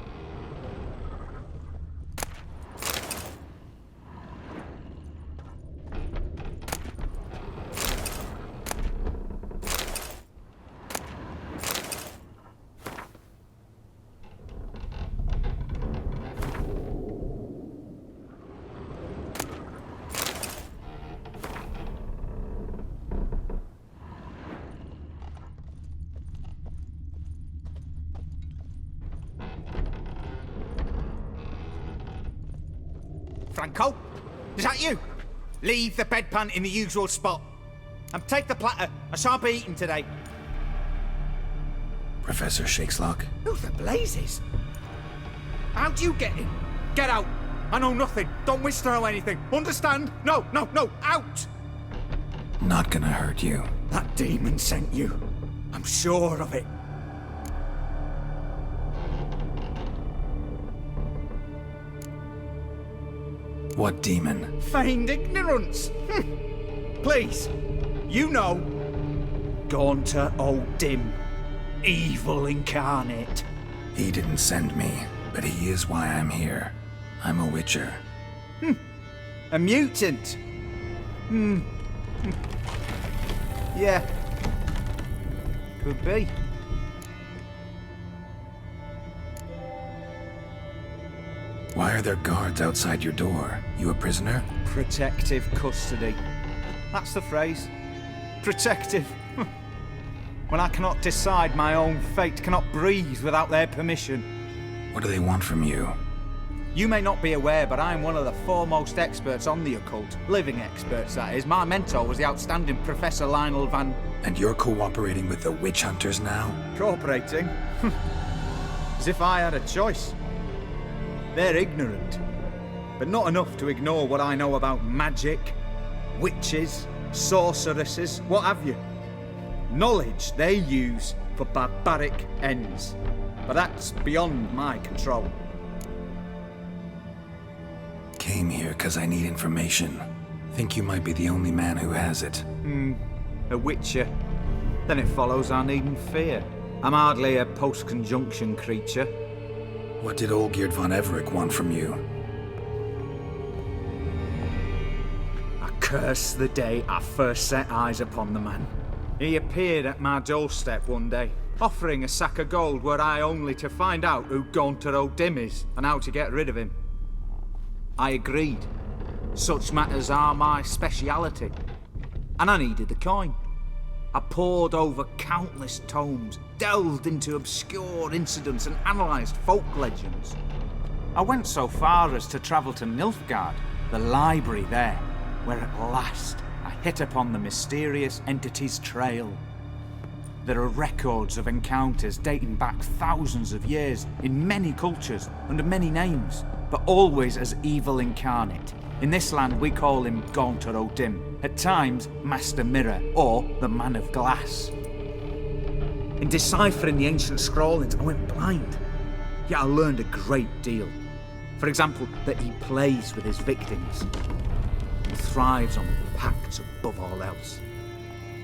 S: Franco? Is that you? Leave the bedpan in the usual spot. And take the platter. I shan't be eating today.
C: Professor Shakeslock?
S: Who the blazes? How'd you get in? Get out. I know nothing. Don't wish to know anything. Understand? No, no, no. Out!
C: Not gonna hurt you.
S: That demon sent you. I'm sure of it.
C: What demon?
S: Feigned ignorance. Please, you know. Gaunter Old Dim. Evil incarnate.
C: He didn't send me. But he is why I'm here. I'm a witcher.
S: A mutant? Yeah. Could be.
C: Why are there guards outside your door? You a prisoner?
S: Protective custody. That's the phrase. Protective. When I cannot decide my own fate, cannot breathe without their permission.
C: What do they want from you?
S: You may not be aware, but I'm one of the foremost experts on the occult. Living experts, that is. My mentor was the outstanding Professor Lionel Van...
C: And you're cooperating with the witch hunters now?
S: Cooperating? As if I had a choice. They're ignorant, but not enough to ignore what I know about magic, witches, sorceresses, what have you. Knowledge they use for barbaric ends, but that's beyond my control.
C: Came here because I need information. Think you might be the only man who has it.
S: A witcher. Then it follows I needn't fear. I'm hardly a post-conjunction creature.
C: What did Olgierd von Everec want from you?
S: I curse the day I first set eyes upon the man. He appeared at my doorstep one day, offering a sack of gold were I only to find out who Gaunter O'Dim is and how to get rid of him. I agreed. Such matters are my speciality. And I needed the coin. I pored over countless tomes, delved into obscure incidents and analysed folk legends. I went so far as to travel to Nilfgaard, the library there, where at last I hit upon the mysterious entity's trail. There are records of encounters dating back thousands of years in many cultures under many names, but always as evil incarnate. In this land we call him Gaunter O'Dim, at times Master Mirror or the Man of Glass. In deciphering the ancient scrawlings I went blind, yet I learned a great deal. For example, that he plays with his victims and thrives on pacts above all else.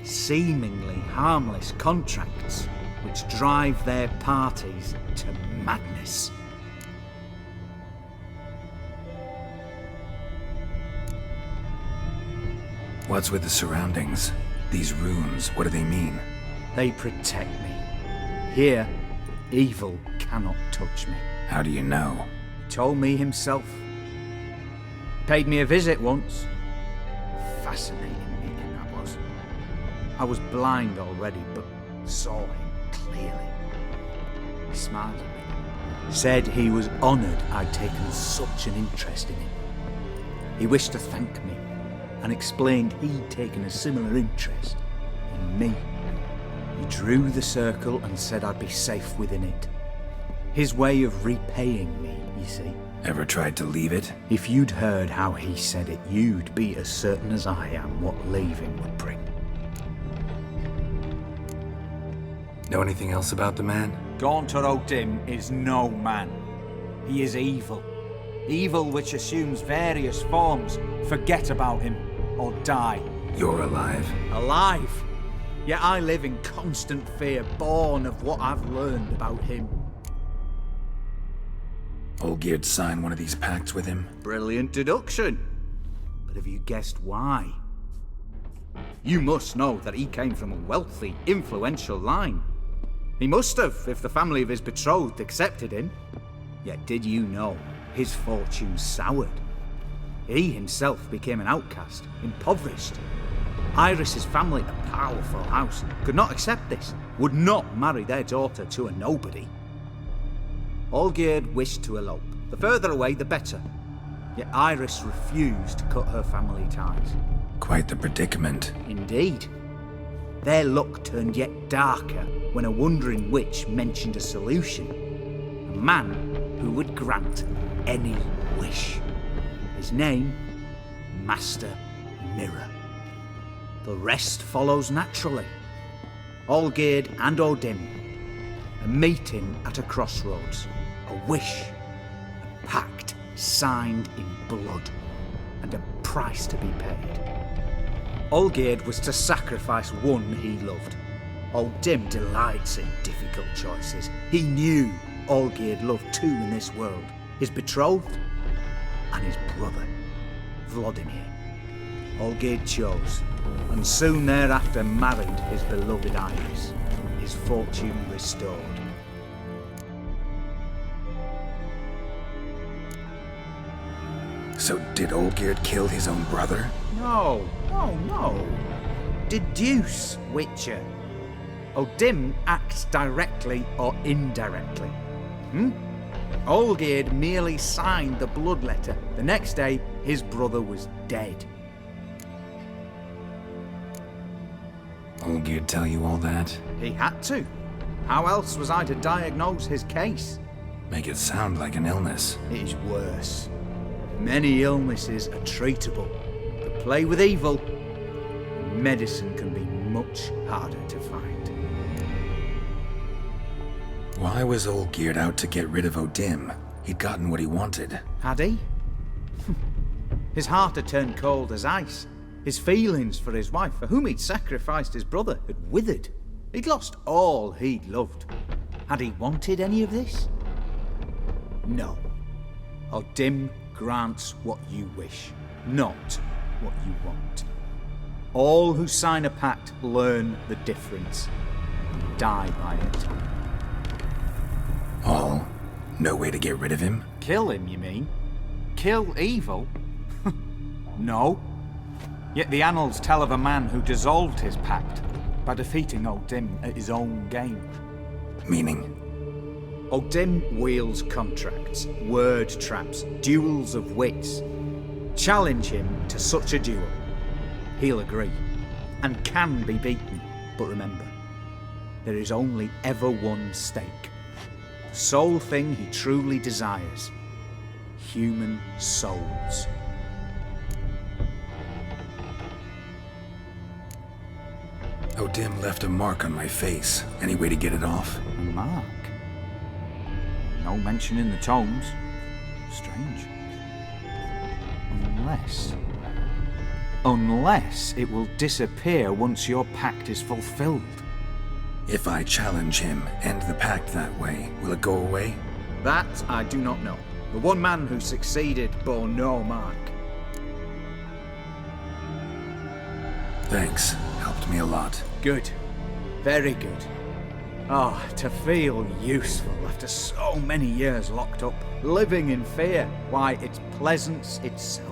S: Seemingly harmless contracts which drive their parties to madness.
C: What's with the surroundings? These runes, what do they mean?
S: They protect me. Here, evil cannot touch me.
C: How do you know?
S: He told me himself. Paid me a visit once. Fascinating meeting that was. I was blind already, but saw him clearly. He smiled at me. Said he was honoured I'd taken such an interest in him. He wished to thank me and explained he'd taken a similar interest in me. He drew the circle and said I'd be safe within it. His way of repaying me, you see.
C: Ever tried to leave it?
S: If you'd heard how he said it, you'd be as certain as I am what leaving would bring.
C: Know anything else about the man?
S: Gaunter O'Dim is no man. He is evil. Evil which assumes various forms. Forget about him, or die.
C: You're alive?
S: Alive? Yet I live in constant fear, born of what I've learned about him.
C: Olgierd signed one of these pacts with him?
S: Brilliant deduction. But have you guessed why? You must know that he came from a wealthy, influential line. He must have, if the family of his betrothed accepted him. Yet did you know his fortune soured? He himself became an outcast, impoverished. Iris's family, a powerful house, could not accept this, would not marry their daughter to a nobody. Olgierd wished to elope. The further away, the better. Yet Iris refused to cut her family ties.
C: Quite the predicament.
S: Indeed. Their luck turned yet darker when a wandering witch mentioned a solution. A man who would grant any wish. His name, Master Mirror. The rest follows naturally. Olgierd and O'Dim. A meeting at a crossroads. A wish. A pact signed in blood. And a price to be paid. Olgierd was to sacrifice one he loved. O'Dim delights in difficult choices. He knew Olgierd loved two in this world. His betrothed and his brother, Vladimir. Olgierd chose, and soon thereafter married his beloved Iris, his fortune restored.
C: So did Olgierd kill his own brother?
S: No. Deduce, Witcher. Odim acts directly or indirectly. Olgierd merely signed the blood letter. The next day, his brother was dead.
C: Olgierd tell you all that?
S: He had to. How else was I to diagnose his case?
C: Make it sound like an illness.
S: It is worse. Many illnesses are treatable, but play with evil, medicine can be much harder to find.
C: Why was Olgierd out to get rid of Odim? He'd gotten what he wanted.
S: Had he? His heart had turned cold as ice. His feelings for his wife, for whom he'd sacrificed his brother, had withered. He'd lost all he'd loved. Had he wanted any of this? No. Odim grants what you wish, not what you want. All who sign a pact learn the difference and die by it.
C: All? No way to get rid of him?
S: Kill him, you mean? Kill evil? No. Yet the annals tell of a man who dissolved his pact by defeating Odim at his own game.
C: Meaning?
S: Odim wields contracts, word traps, duels of wits. Challenge him to such a duel. He'll agree, and can be beaten. But remember, there is only ever one stake. The sole thing he truly desires. Human souls.
C: Odim left a mark on my face. Any way to get it off?
S: A mark? No mention in the tomes. Strange. Unless it will disappear once your pact is fulfilled.
C: If I challenge him, end the pact that way, will it go away?
S: That I do not know. The one man who succeeded bore no mark.
C: Thanks. Helped me a lot.
S: Good. Very good. Oh, to feel useful after so many years locked up, living in fear. Why, it's pleasance itself.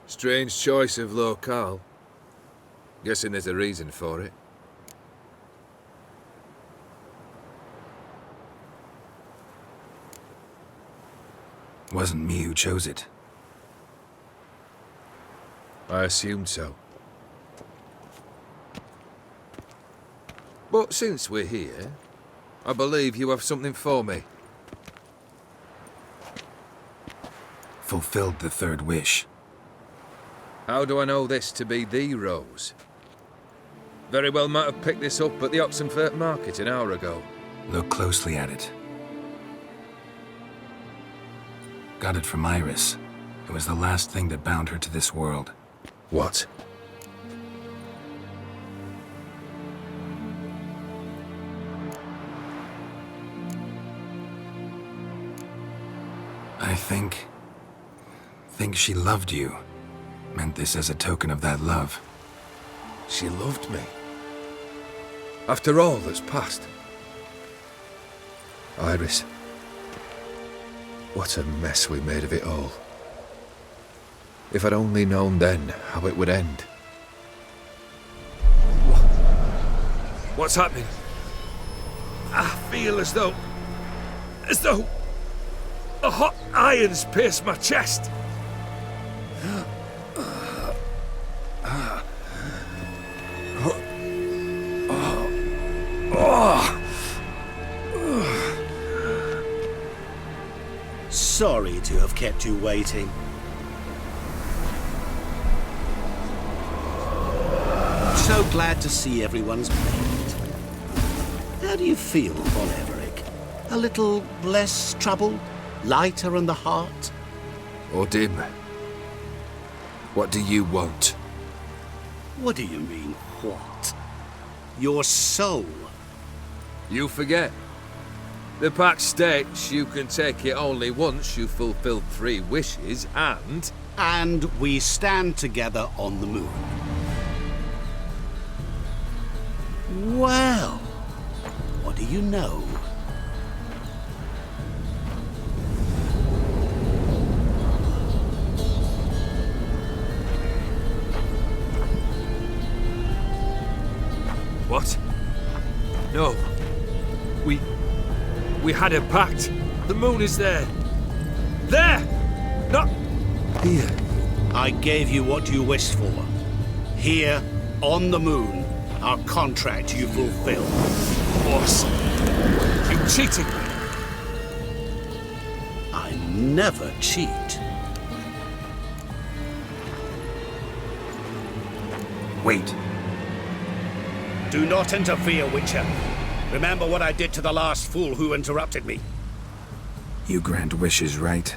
D: Strange choice of locale. Guessing there's a reason for it.
C: Wasn't me who chose it.
D: I assumed so. But since we're here, I believe you have something for me.
C: Fulfilled the third wish.
D: How do I know this to be the rose? Very well might have picked this up at the Oxenfurt market an hour ago.
C: Look closely at it. Got it from Iris. It was the last thing that bound her to this world.
D: What?
C: I think she loved you. Meant this as a token of that love.
D: She loved me. After all that's passed. Iris. What a mess we made of it all. If I'd only known then how it would end. What's happening? I feel as though a hot iron's pierced my chest.
G: Sorry to have kept you waiting. So glad to see everyone's made. How do you feel, Von Everett? A little less troubled? Lighter in the heart?
D: Or dim? What do you want?
G: What do you mean, what? Your soul.
D: You forget. The pact states you can take it only once you've fulfilled 3 wishes, and...
G: And we stand together on the moon. Well, what do you know?
D: What? No. We had a pact. The moon is there. There! Not here.
G: I gave you what you wished for. Here, on the moon, our contract you fulfilled.
D: Boss, you cheated me.
G: I never cheat.
C: Wait.
G: Do not interfere, Witcher. Remember what I did to the last fool who interrupted me.
C: You grant wishes, right?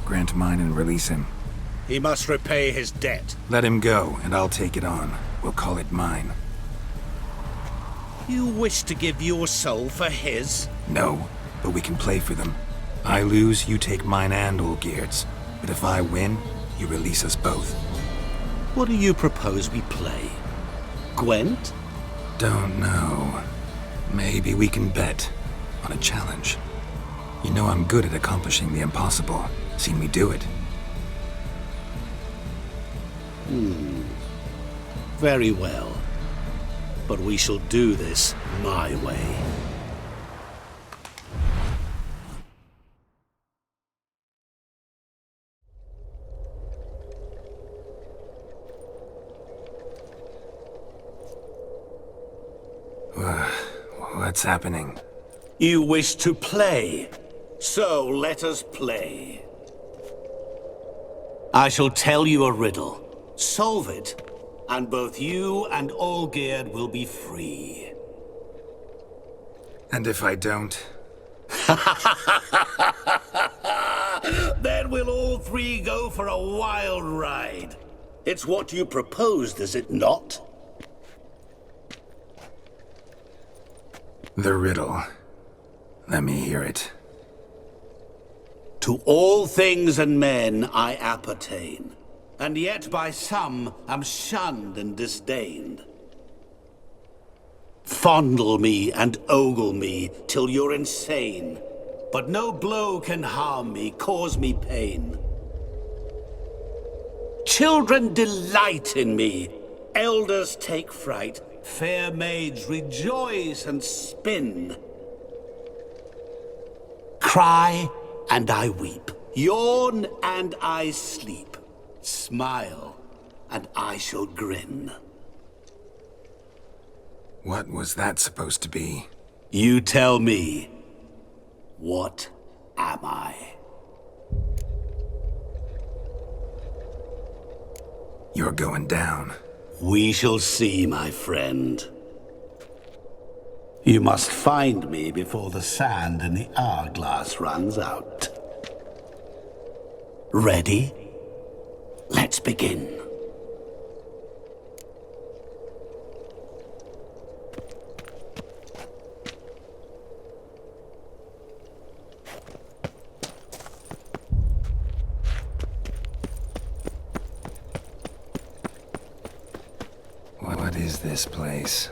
C: Grant mine and release him.
G: He must repay his debt.
C: Let him go, and I'll take it on. We'll call it mine.
G: You wish to give your soul for his?
C: No, but we can play for them. I lose, you take mine and Olgierd's. But if I win, you release us both.
G: What do you propose we play? Gwent?
C: Don't know. Maybe we can bet on a challenge. You know I'm good at accomplishing the impossible. Seen me do it.
G: Very well. But we shall do this my way.
C: What's happening?
G: You wish to play, so let us play. I shall tell you a riddle. Solve it, and both you and Olgierd will be free.
C: And if I don't?
G: Then we'll all 3 go for a wild ride. It's what you proposed, is it not?
C: The riddle. Let me hear it.
G: To all things and men I appertain, and yet by some am shunned and disdained. Fondle me and ogle me till you're insane, but no blow can harm me, cause me pain. Children delight in me, elders take fright, fair maids rejoice and spin. Cry and I weep, yawn and I sleep, smile and I shall grin.
C: What was that supposed to be?
G: You tell me. What am I?
C: You're going down.
G: We shall see, my friend. You must find me before the sand in the hourglass runs out. Ready? Let's begin.
C: What is this place?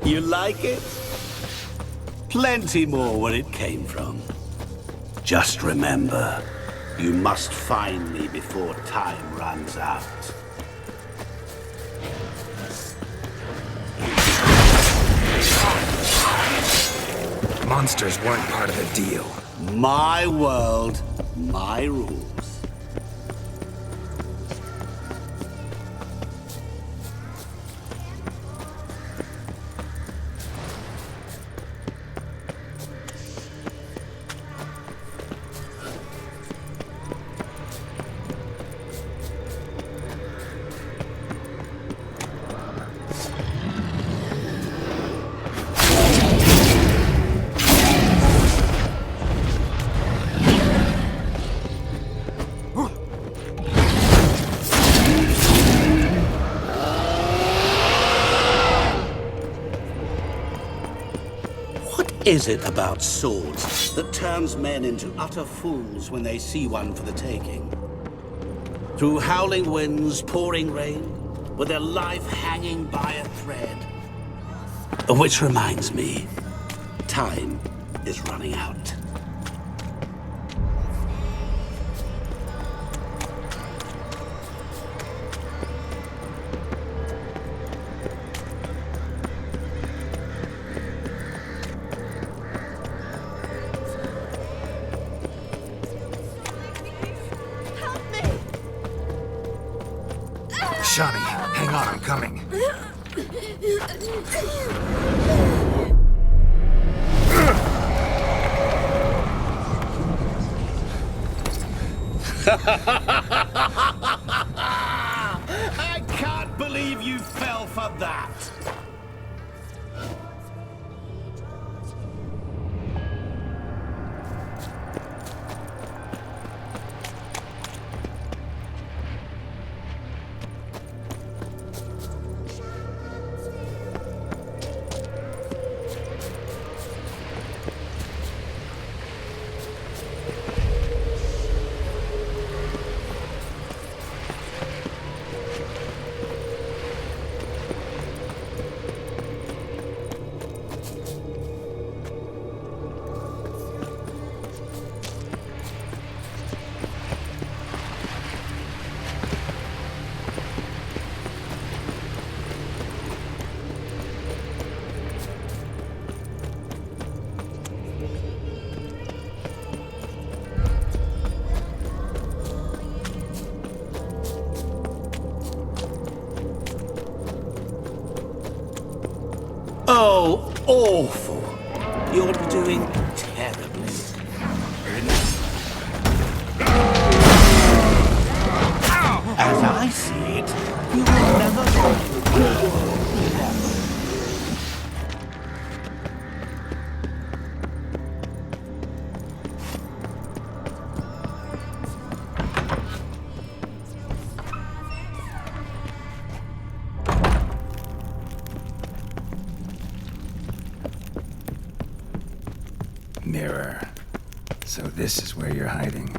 G: You like it? Plenty more where it came from. Just remember, you must find me before time runs out.
C: monsters weren't part of the deal.
G: My world, my rules. What is it about swords that turns men into utter fools when they see one for the taking? Through howling winds, pouring rain, with their life hanging by a thread. Which reminds me, time is running out.
C: Shani, hang on, I'm coming.
G: I can't believe you fell for that! Oh, awful. You're doing terribly. As I see it, you will never find
C: Mirror. So this is where you're hiding.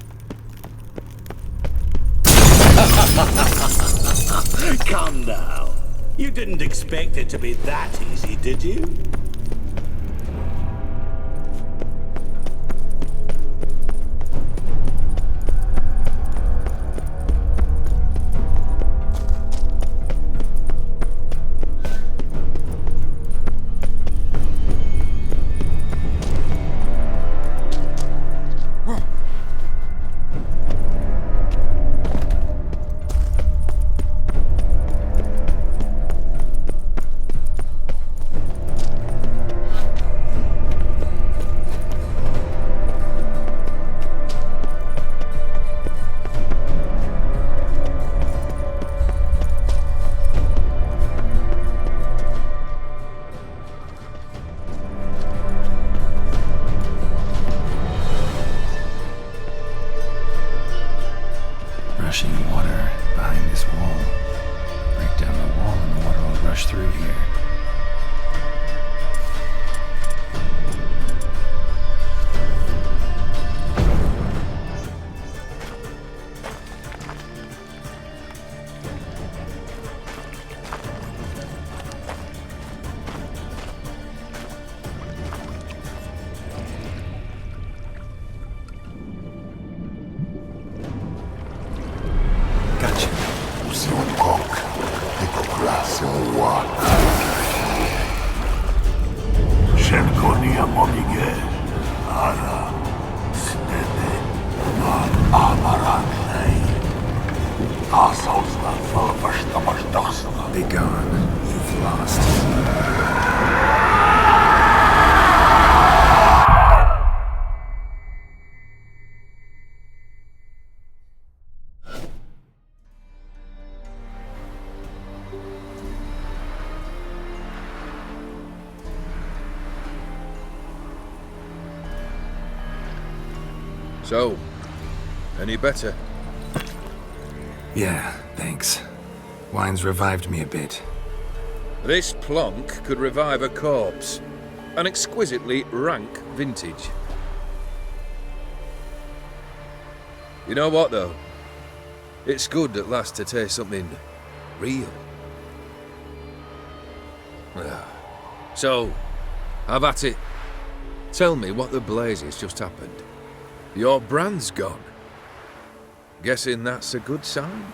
G: Come now. You didn't expect it to be that easy, did you?
C: Rushing water behind this wall. Break down the wall and the water will rush through here.
T: Shen Konia Momige.
C: Be gone. You've lost.
O: So, any better?
C: Yeah, thanks. Wine's revived me a bit.
O: This plonk could revive a corpse. An exquisitely rank vintage. You know what, though? It's good at last to taste something real. So, have at it. Tell me what the blazes just happened. Your brand's gone. Guessing that's a good sign?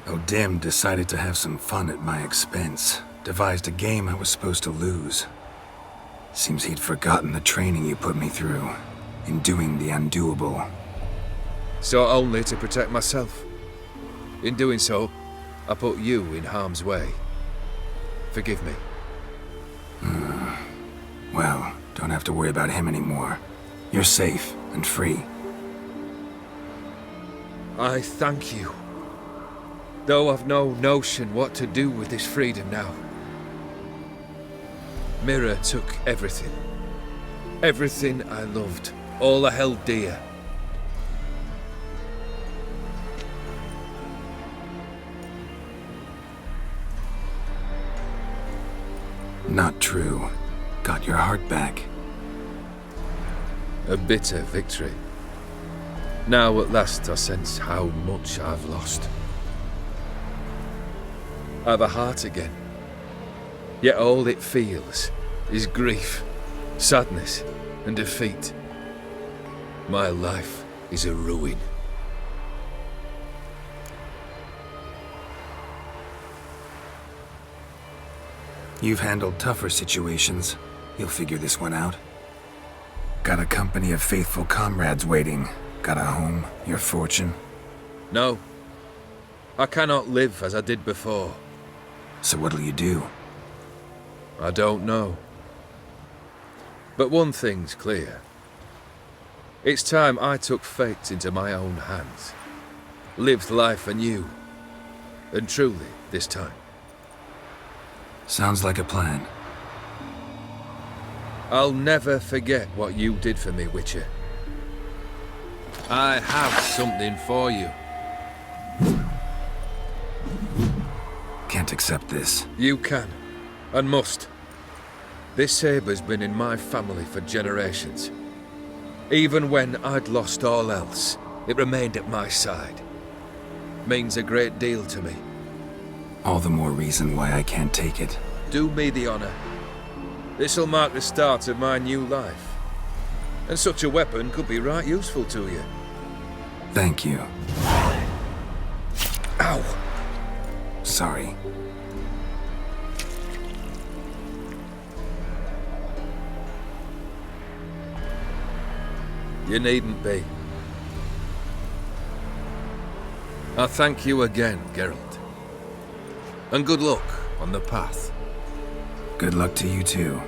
C: O'Dim decided to have some fun at my expense. Devised a game I was supposed to lose. Seems he'd forgotten the training you put me through in doing the undoable.
O: So only to protect myself. In doing so, I put you in harm's way. Forgive me.
C: Well, don't have to worry about him anymore. You're safe and free.
O: I thank you. Though I've no notion what to do with this freedom now. Mirror took everything. Everything I loved. All I held dear.
C: Not true. Got your heart back.
O: A bitter victory. Now at last I sense how much I've lost. I've a heart again. Yet all it feels is grief, sadness, and defeat. My life is a ruin.
C: You've handled tougher situations. You'll figure this one out. Got a company of faithful comrades waiting. Got a home, your fortune.
O: No. I cannot live as I did before.
C: So what'll you do?
O: I don't know. But one thing's clear. It's time I took fate into my own hands. Lived life anew. And truly, this time.
C: Sounds like a plan.
O: I'll never forget what you did for me, Witcher. I have something for you.
C: Can't accept this.
O: You can, and must. This sabre's been in my family for generations. Even when I'd lost all else, it remained at my side. Means a great deal to me.
C: All the more reason why I can't take it.
O: Do me the honor. This'll mark the start of my new life. And such a weapon could be right useful to you.
C: Thank you.
O: Ow!
C: Sorry.
O: You needn't be. I thank you again, Geralt. And good luck on the path.
C: Good luck to you too.